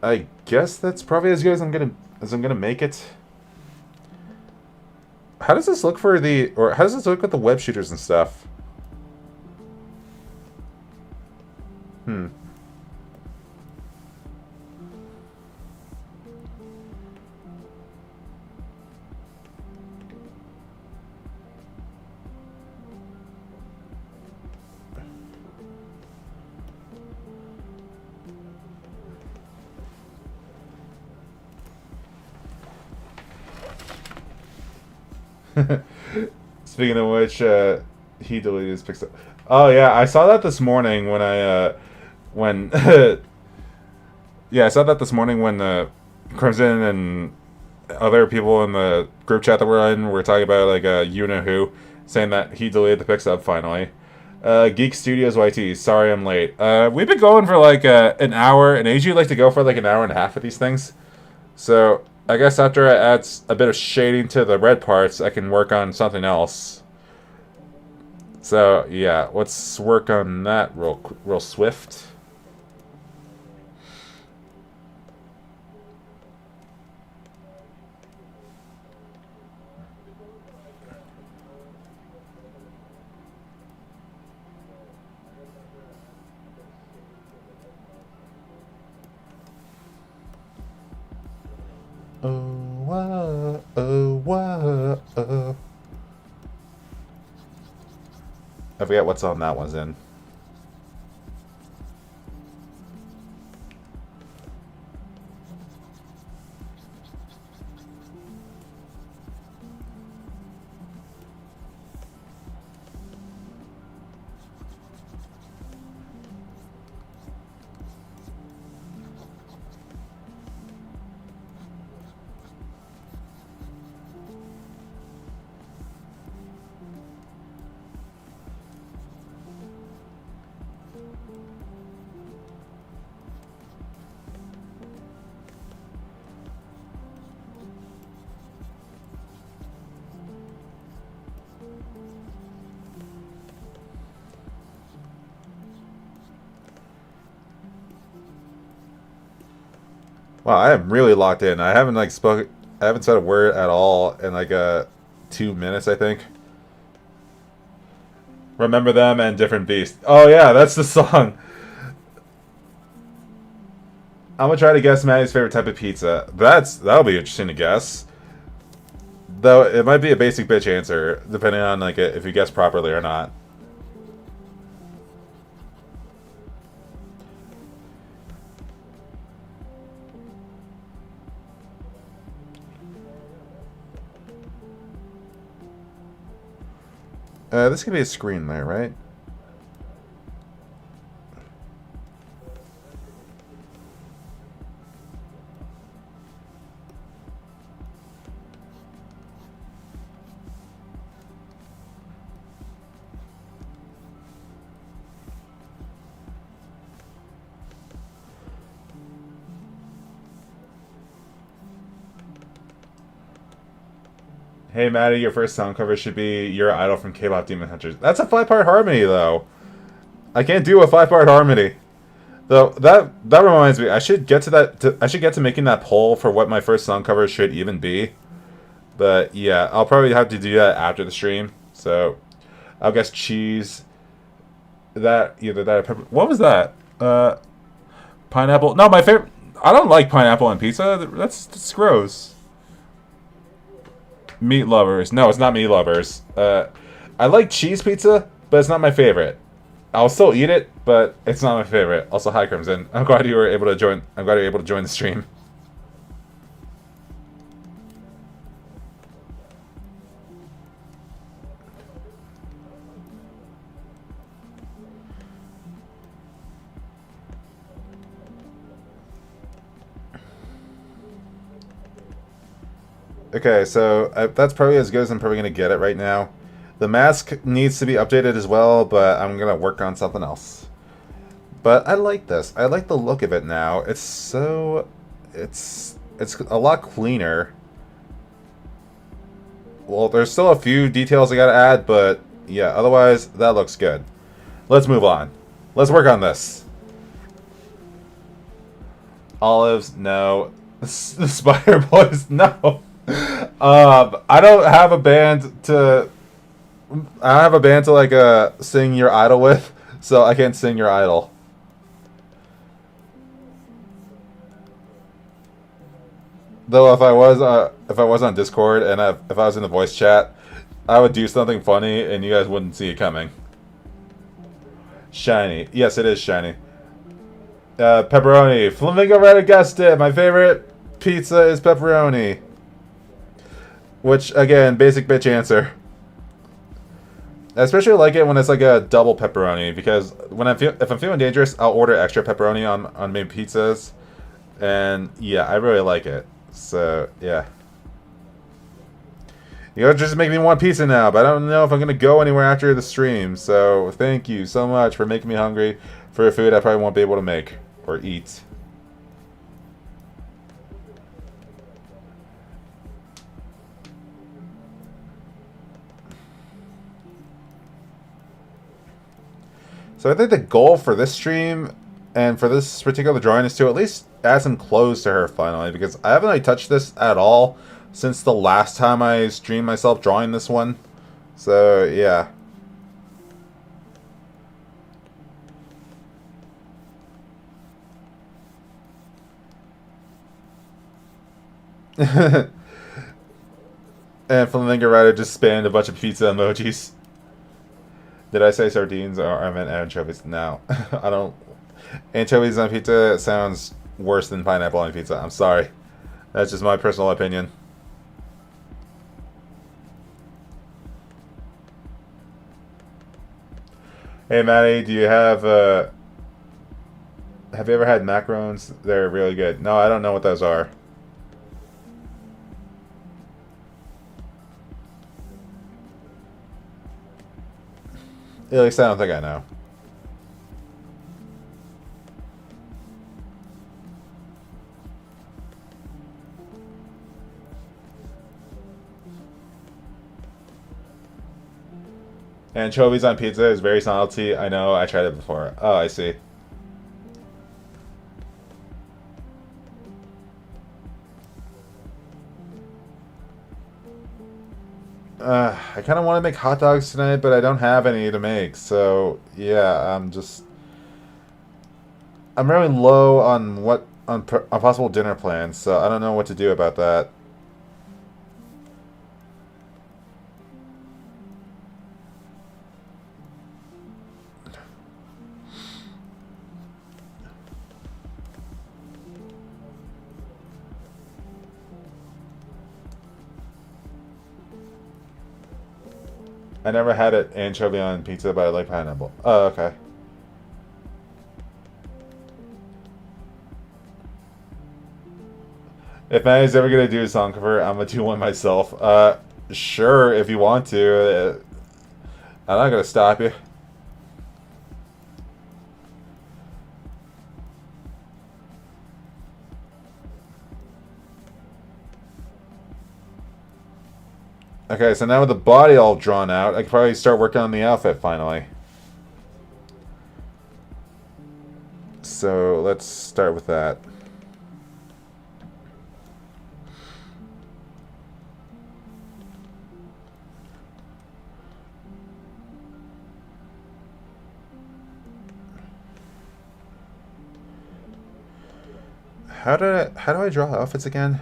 I guess that's probably as good as I'm gonna make it. How does this look for the, or how does this look with the web shooters and stuff? Hmm. Speaking of which, he deleted his pixel. Oh yeah, I saw that this morning when when yeah, I saw that this morning when Crimson and other people in the group chat that we're in were talking about like you know who, saying that he deleted the pixel finally. Geek Studios YT, sorry I'm late. We've been going for like an hour, and I usually like to go for like an hour and a half with these things. So I guess after I add a bit of shading to the red parts, I can work on something else. So yeah, let's work on that real swift. I forget what song that one's in. Wow, I am really locked in. I haven't I haven't said a word at all in like 2 minutes, I think. Remember Them and Different Beast. Oh yeah, that's the song. I'm gonna try to guess Maddie's favorite type of pizza. That'll be interesting to guess. Though it might be a basic bitch answer, depending on like if you guess properly or not. This could be a screen there, right? Hey Maddie, your first song cover should be Your Idol from K-pop Demon Hunters. That's a 5-part harmony though. I can't do a 5-part harmony. Though that reminds me, I should get to that. I should get to making that poll for what my first song cover should even be. But yeah, I'll probably have to do that after the stream. So I'll guess cheese. That either that or pepper. What was that? Pineapple. No, my favorite. I don't like pineapple on pizza. That's gross. Meat lovers. No, it's not meat lovers. I like cheese pizza, but it's not my favorite. I'll still eat it, but it's not my favorite. Also, hi Crimson. I'm glad you were able to join. I'm glad you were able to join the stream. Okay, so that's probably as good as I'm probably going to get it right now. The mask needs to be updated as well, but I'm going to work on something else. But I like this. I like the look of it now. It's so... It's a lot cleaner. Well, there's still a few details I got to add, but yeah, otherwise, that looks good. Let's move on. Let's work on this. Olives, no. The Spider Boys, no. I don't have a band to... I don't have a band to, like, sing Your Idol with, so I can't sing Your Idol. Though if I was on Discord and if I was in the voice chat, I would do something funny and you guys wouldn't see it coming. Shiny. Yes, it is shiny. Pepperoni. Flamingo Red guessed it. My favorite pizza is pepperoni. Which, again, basic bitch answer. I especially like it when it's like a double pepperoni, because when if I'm feeling dangerous, I'll order extra pepperoni on my pizzas. And yeah, I really like it. So, yeah. You know, just make me want pizza now, but I don't know if I'm going to go anywhere after the stream. So, thank you so much for making me hungry for food I probably won't be able to make or eat. So I think the goal for this stream and for this particular drawing is to at least add some clothes to her finally, because I haven't really touched this at all since the last time I streamed myself drawing this one. So, yeah. And Flamingo Rider just spammed a bunch of pizza emojis. Did I say sardines or I meant anchovies? No. I don't... Anchovies on pizza sounds worse than pineapple on pizza. I'm sorry. That's just my personal opinion. Hey Maddie, do you have you ever had macarons? They're really good. No, I don't know what those are. At least I don't think I know. Anchovies on pizza is very salty. I know, I tried it before. Oh, I see. I kind of want to make hot dogs tonight, but I don't have any to make. So, yeah, I'm really low on on possible dinner plans, so I don't know what to do about that. I never had it anchovy on pizza, but I like pineapple. Oh, okay. If Maddie's ever gonna do a song cover, I'm gonna do one myself. Sure, if you want to. I'm not gonna stop you. Okay, so now with the body all drawn out, I can probably start working on the outfit finally. So let's start with that. How do I draw outfits again?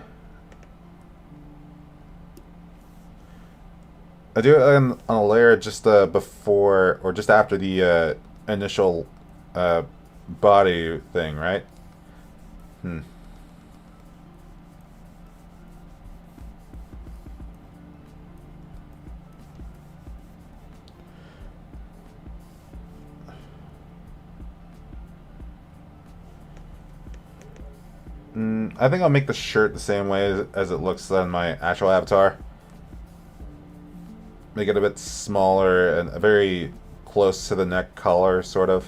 I do it on a layer just before or just after the initial uh, body thing, right? Hmm. I think I'll make the shirt the same way as it looks on my actual avatar. Make it a bit smaller and very close to the neck collar, sort of.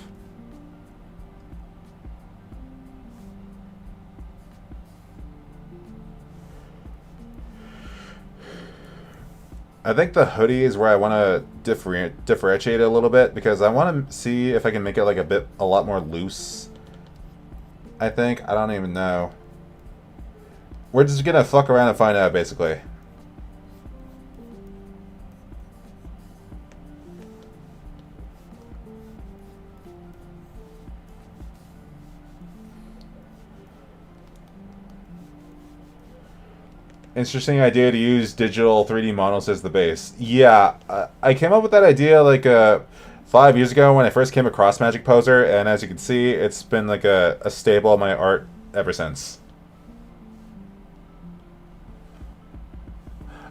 I think the hoodie is where I want to differentiate it a little bit because I want to see if I can make it like a lot more loose. I think. I don't even know. We're just gonna fuck around and find out, basically. Interesting idea to use digital 3D models as the base. Yeah, I came up with that idea like 5 years ago when I first came across Magic Poser, and as you can see, it's been like a staple of my art ever since.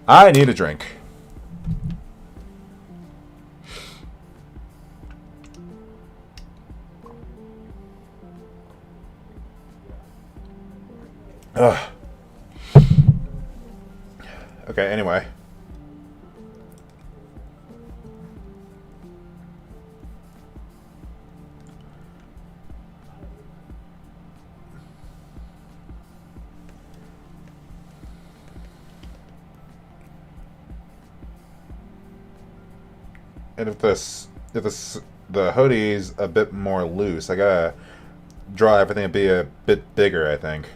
I need a drink. Ugh. Okay, anyway. And if the hoodie's a bit more loose, I gotta draw everything to be a bit bigger, I think.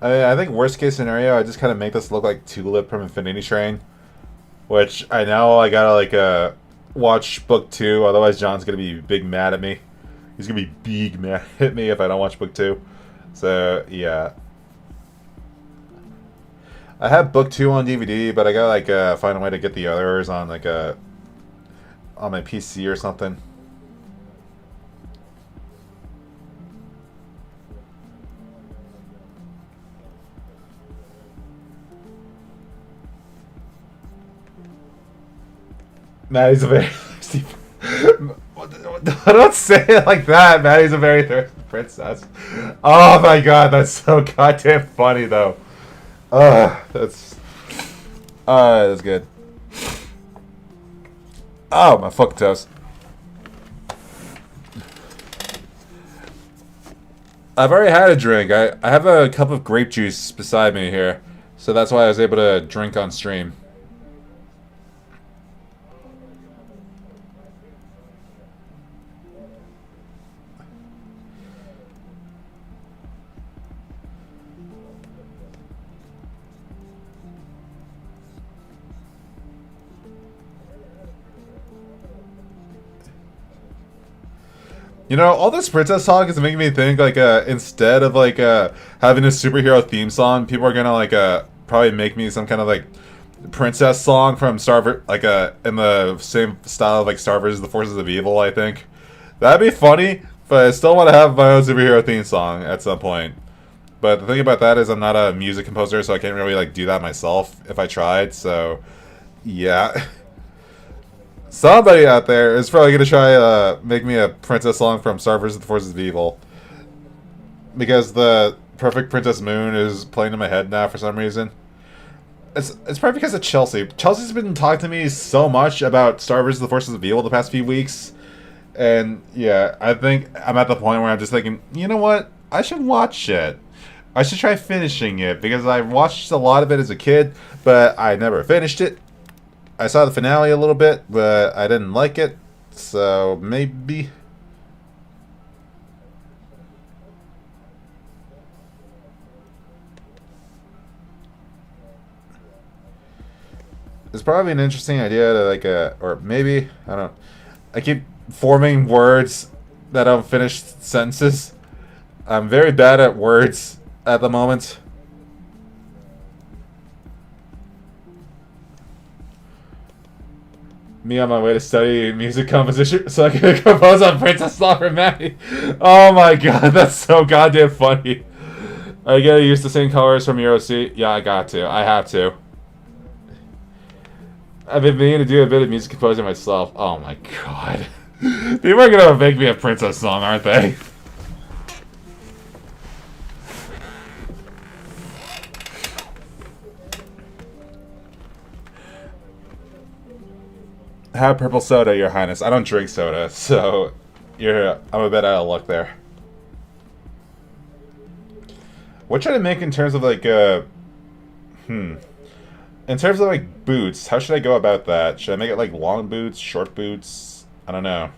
I think worst case scenario, I just kind of make this look like Tulip from Infinity Train, which I know I gotta like watch book 2, otherwise John's gonna be big mad at me. He's gonna be big mad at me if I don't watch book 2. So yeah, I have book 2 on DVD, but I gotta like find a way to get the others on like on my PC or something. Maddie's a very thirsty. Don't say it like that. Maddie's a very thirsty princess. Oh my god, that's so goddamn funny though. That's. That's good. Oh my fucking toes. I've already had a drink. I have a cup of grape juice beside me here, so that's why I was able to drink on stream. You know, all this princess talk is making me think like instead of like having a superhero theme song, people are gonna like probably make me some kind of like princess song from like in the same style of like Star vs. the Forces of Evil. I think that'd be funny, but I still want to have my own superhero theme song at some point. But the thing about that is I'm not a music composer, so I can't really like do that myself if I tried. So yeah. Somebody out there is probably gonna try make me a princess song from Star vs. the Forces of Evil, because the Perfect Princess Moon is playing in my head now for some reason. It's probably because of Chelsea. Chelsea's been talking to me so much about Star vs. the Forces of Evil the past few weeks, And yeah, I think I'm at the point where I'm just thinking, you know what? I should watch it. I should try finishing it because I watched a lot of it as a kid, but I never finished it. I saw the finale a little bit, but I didn't like it. So maybe. It's probably an interesting idea to or maybe, I don't know. I keep forming words that don't finish sentences. I'm very bad at words at the moment. Me on my way to study music composition so I can compose on Princess Lorelock. Oh my god, that's so goddamn funny. I gotta use the same colors from Euro C. Yeah, I got to. I have to. I've been meaning to do a bit of music composing myself. Oh my god. People are gonna make me a princess song, aren't they? Have purple soda, Your Highness. I don't drink soda, so I'm a bit out of luck there. What should I make in terms of in terms of like boots, how should I go about that? Should I make it like long boots, short boots? I don't know.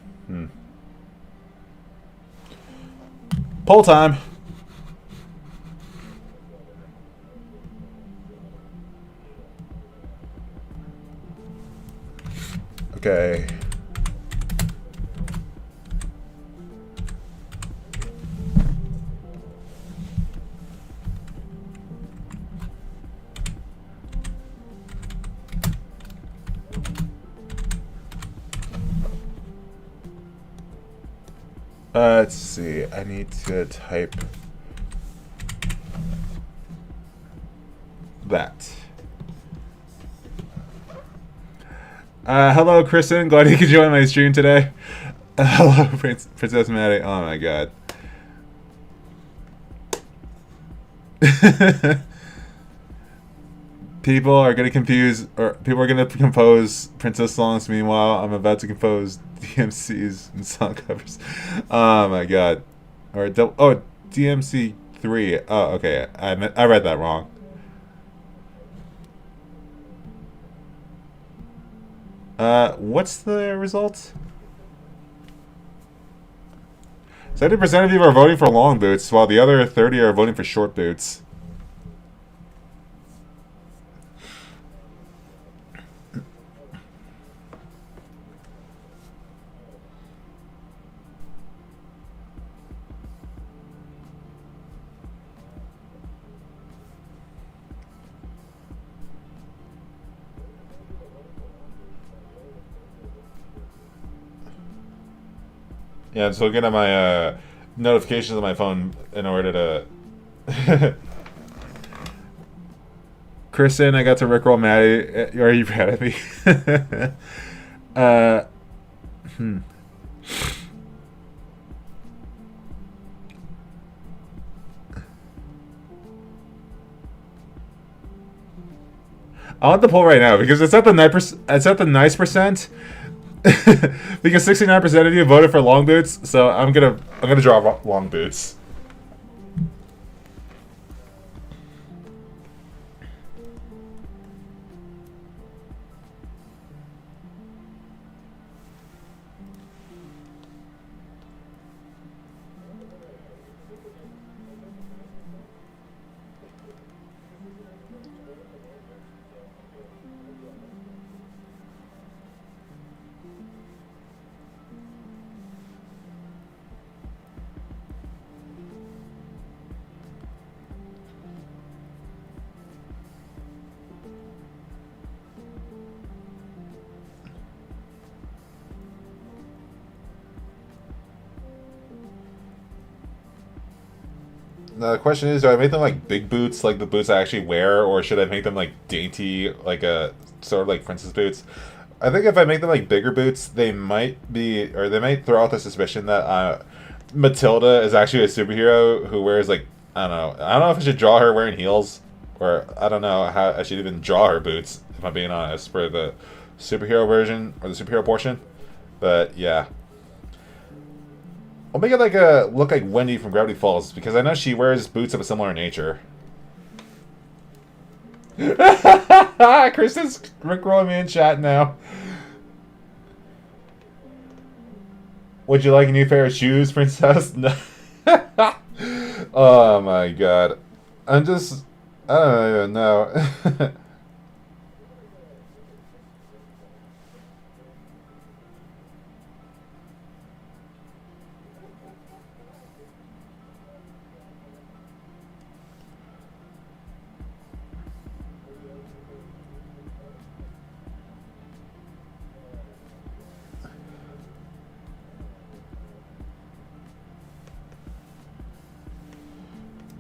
Poll time. Okay. Let's see. I need to type that. Hello, Kristen. Glad you could join my stream today. Hello, Princess Maddie. Oh my god. People are gonna compose princess songs. Meanwhile, I'm about to compose DMCs and song covers. Oh my god. Or DMC 3. Oh, okay. I read that wrong. What's the result? 70% of you are voting for long boots, while the other 30 are voting for short boots. Yeah, I'm still getting my notifications on my phone in order to. Kristen, I got to rickroll Maddie. Are you proud of me? I want the poll right now because it's at the nice percent. Because 69% of you voted for long boots, so I'm gonna draw long boots. The question is, do I make them like big boots, like the boots I actually wear, or should I make them like dainty, like a sort of like princess boots? I think if I make them like bigger boots, they might throw out the suspicion that Matilda is actually a superhero who wears like, I don't know if I should draw her wearing heels, or I don't know how I should even draw her boots, if I'm being honest, for the superhero version or the superhero portion. But yeah. I'll make it like a look like Wendy from Gravity Falls because I know she wears boots of a similar nature. Kristen's rickrolling me in chat now. Would you like a new pair of shoes, Princess? No. Oh my god. I don't even know.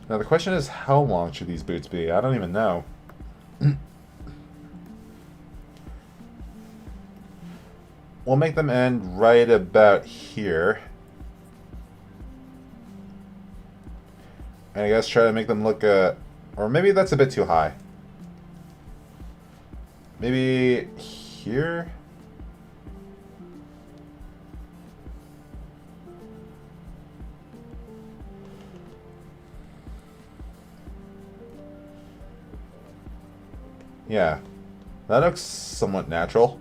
Now the question is, how long should these boots be? I don't even know. We'll make them end right about here. And I guess try to make them look, or maybe that's a bit too high. Maybe here? Yeah, that looks somewhat natural.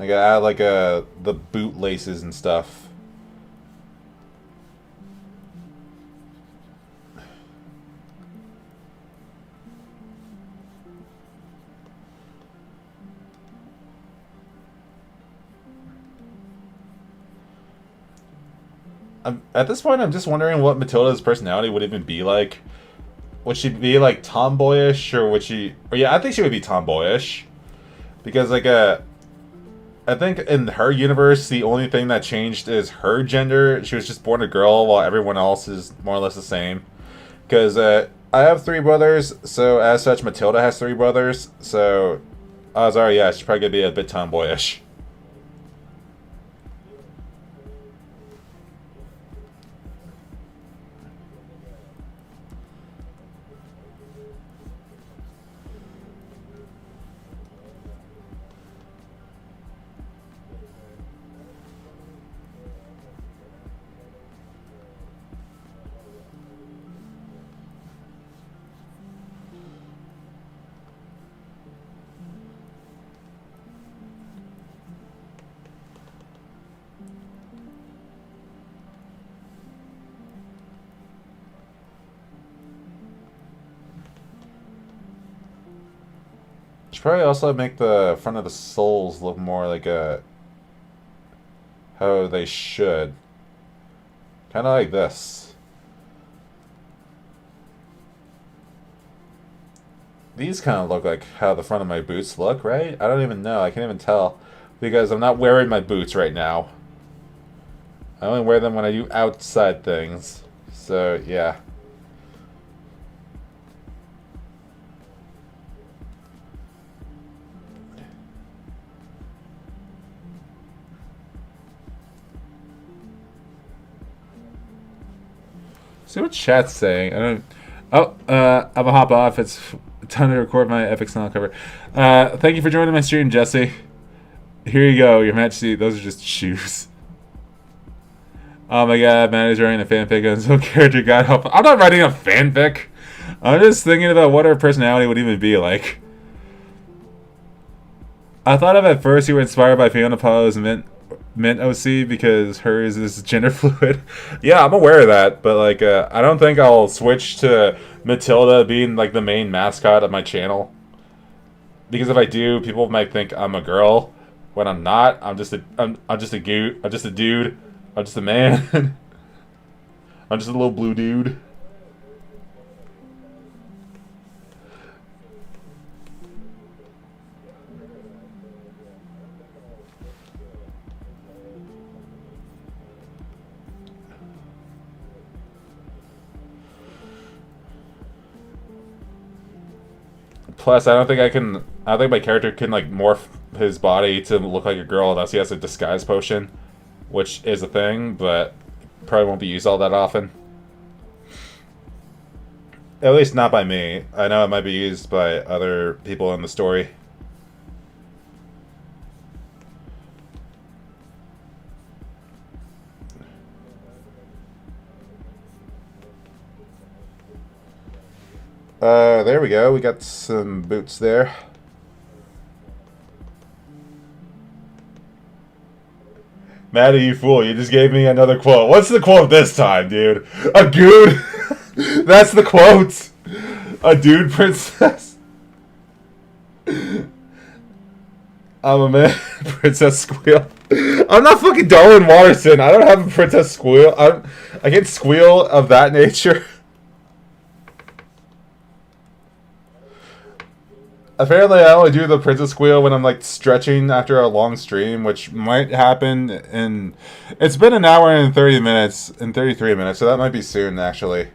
I gotta add like the boot laces and stuff. At this point, I'm just wondering what Matilda's personality would even be like. Would she be like tomboyish, or would she? Or yeah, I think she would be tomboyish, because like I think in her universe, the only thing that changed is her gender. She was just born a girl, while everyone else is more or less the same. Because I have 3 brothers, so as such, Matilda has 3 brothers. So I was alright. Yeah, she's probably gonna be a bit tomboyish. Should probably also make the front of the soles look more like how they should. Kind of like this. These kind of look like how the front of my boots look, right? I don't even know. I can't even tell. Because I'm not wearing my boots right now. I only wear them when I do outside things. So, yeah. See what chat's saying. I don't. Oh, I'm gonna hop off. It's time to record my epic sound cover. Thank you for joining my stream, Jesse. Here you go, Your Majesty. Those are just shoes. Oh my god, man is writing a fanfic on some character. God help. I'm not writing a fanfic. I'm just thinking about what her personality would even be like. I thought of at first you were inspired by Fiona Apollo's Mint OC because hers is gender fluid. Yeah, I'm aware of that, but like, I don't think I'll switch to Matilda being like the main mascot of my channel. Because if I do, people might think I'm a girl when I'm not. I'm just a dude. I'm just a man. I'm just a little blue dude. Plus, I don't think my character can like morph his body to look like a girl unless he has a disguise potion, which is a thing, but probably won't be used all that often. At least not by me. I know it might be used by other people in the story. There we go. We got some boots there. Maddie, you fool. You just gave me another quote. What's the quote this time, dude? A dude? That's the quote. A dude princess. I'm a man. Princess Squeal. I'm not fucking Darwin Watterson. I don't have a Princess Squeal. I can't squeal of that nature. Apparently, I only do the princess squeal when I'm like stretching after a long stream, which might happen in. It's been an hour and 30 minutes, and 33 minutes, so that might be soon actually.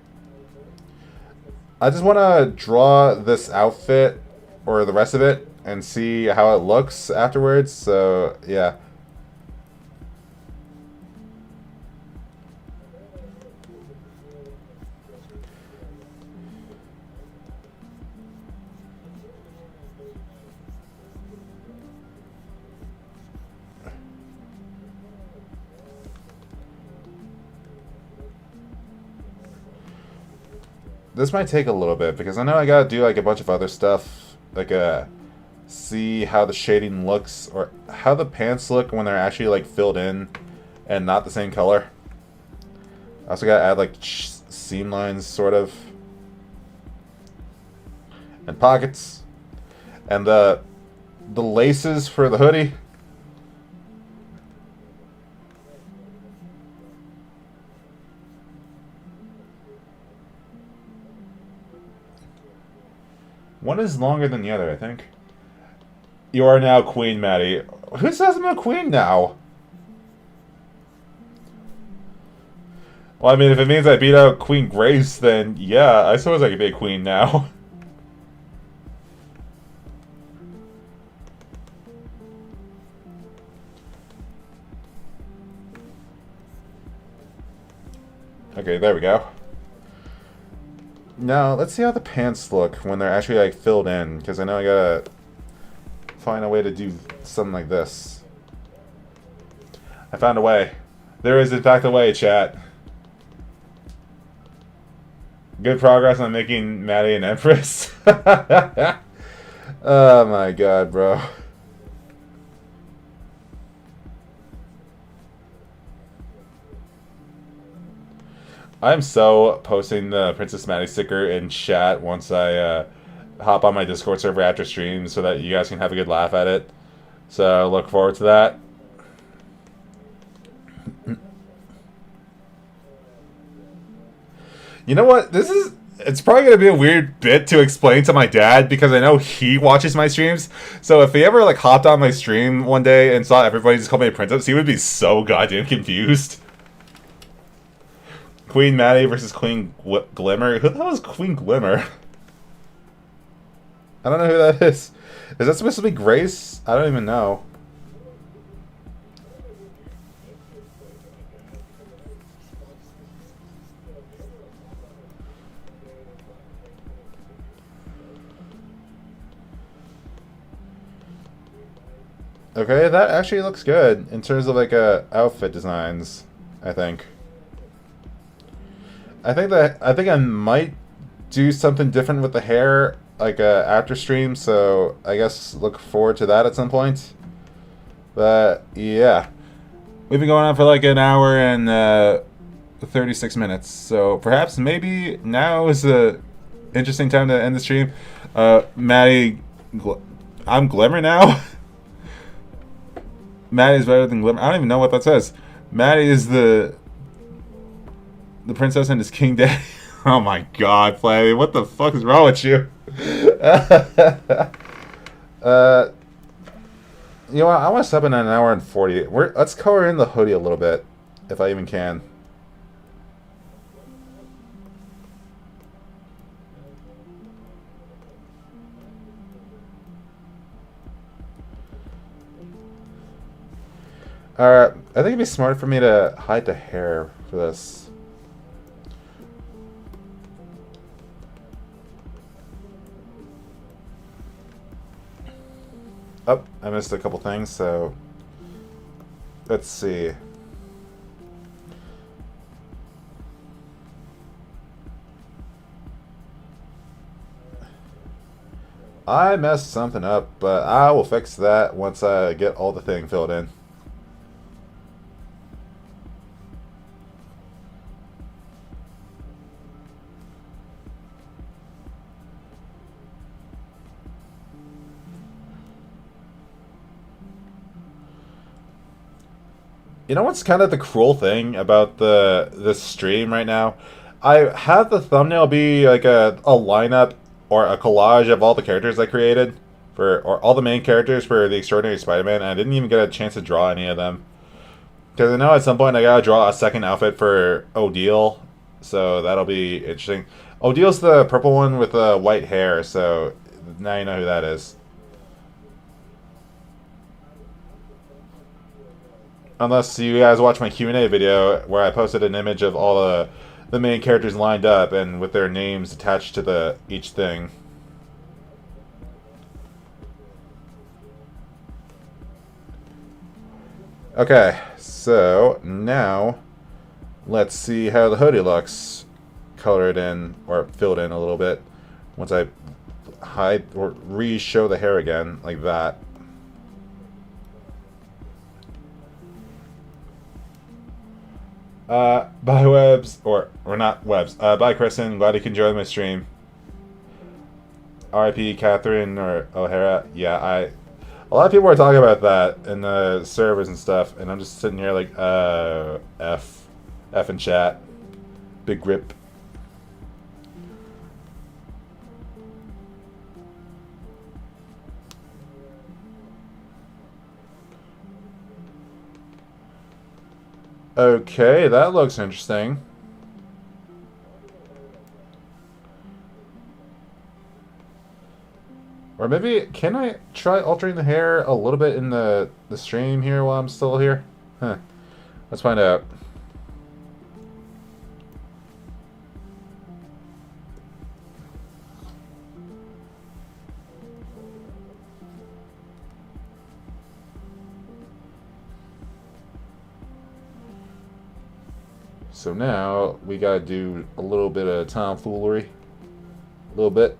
I just want to draw this outfit or the rest of it and see how it looks afterwards. So yeah. This might take a little bit because I know I gotta do like a bunch of other stuff, like see how the shading looks or how the pants look when they're actually like filled in and not the same color. I also gotta add like seam lines, sort of, and pockets, and the laces for the hoodie. One is longer than the other, I think. You are now Queen, Maddie. Who says I'm a queen now? Well, I mean, if it means I beat out Queen Grace, then yeah, I suppose I could be a queen now. Okay, there we go. Now, let's see how the pants look when they're actually, like, filled in. Because I know I gotta find a way to do something like this. I found a way. There is, in fact, a way, chat. Good progress on making Maddie an empress. Oh my god, bro. I'm so posting the Princess Maddie sticker in chat once I hop on my Discord server after stream so that you guys can have a good laugh at it. So look forward to that. You know what? It's probably going to be a weird bit to explain to my dad because I know he watches my streams. So if he ever like hopped on my stream one day and saw everybody just call me a princess, he would be so goddamn confused. Queen Maddie versus Queen Glimmer. Who the hell is Queen Glimmer? I don't know who that is. Is that supposed to be Grace? I don't even know. Okay, that actually looks good in terms of like outfit designs, I think. I think I might do something different with the hair, like after stream. So I guess look forward to that at some point. But yeah, we've been going on for like an hour and 36 minutes. So perhaps maybe now is a interesting time to end the stream. Maddie, I'm Glimmer now. Maddie's better than Glimmer. I don't even know what that says. Maddie is the princess and his king daddy. Oh my god, Flavie, what the fuck is wrong with you? You know what? I want to sub in an hour and 40. Let's color in the hoodie a little bit, if I even can. Alright, I think it'd be smart for me to hide the hair for this. Oh, I missed a couple things, so let's see. I messed something up, but I will fix that once I get all the thing filled in. You know what's kind of the cruel thing about this stream right now? I have the thumbnail be like a lineup or a collage of all the characters I created or all the main characters for the Extraordinary Spider-Man, and I didn't even get a chance to draw any of them. Because I know at some point I gotta draw a second outfit for Odile, so that'll be interesting. Odile's the purple one with the white hair, so now you know who that is. Unless you guys watch my Q&A video where I posted an image of all the main characters lined up and with their names attached to each thing. Okay, so now let's see how the hoodie looks colored in or filled in a little bit once I hide or re-show the hair again like that. Bye Webs, or not Webs. Bye Kristen, glad you can join my stream. R.I.P. Catherine or O'Hara. Yeah, a lot of people are talking about that in the servers and stuff, and I'm just sitting here like, F in chat. Big grip. Okay, that looks interesting. Or maybe, can I try altering the hair a little bit in the stream here while I'm still here? Huh. Let's find out. So now we gotta do a little bit of tomfoolery. A little bit.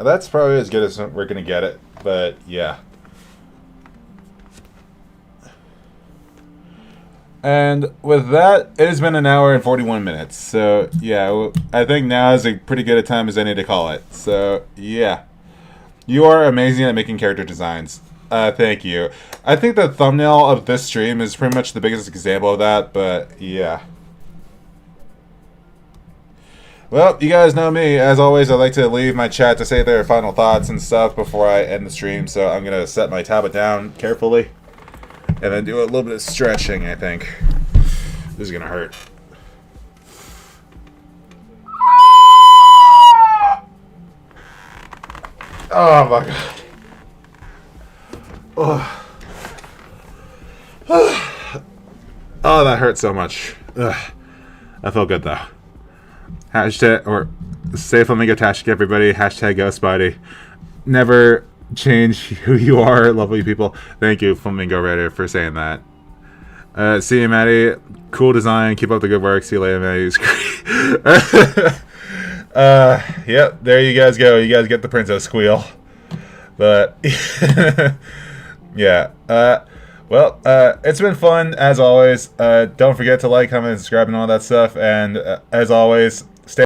That's probably as good as we're gonna get it, but yeah. And with that, it has been an hour and 41 minutes. So yeah, I think now is a pretty good a time as any to call it. So yeah, you are amazing at making character designs. Thank you. I think the thumbnail of this stream is pretty much the biggest example of that, but yeah. Well, you guys know me. As always, I like to leave my chat to say their final thoughts and stuff before I end the stream, so I'm going to set my tablet down carefully and then do a little bit of stretching, I think. This is going to hurt. Oh my god. Oh, that hurt so much. Ugh. I felt good though. Hashtag, or say flamingo tastic everybody, hashtag go Spidey. Never change who you are, lovely people. Thank you, Flamingo Raider, for saying that. See you, Maddie. Cool design. Keep up the good work. See you later, Maddie. Yep, there you guys go. You guys get the princess squeal. But, yeah. Well, it's been fun, as always. Don't forget to like, comment, and subscribe, and all that stuff. And, as always,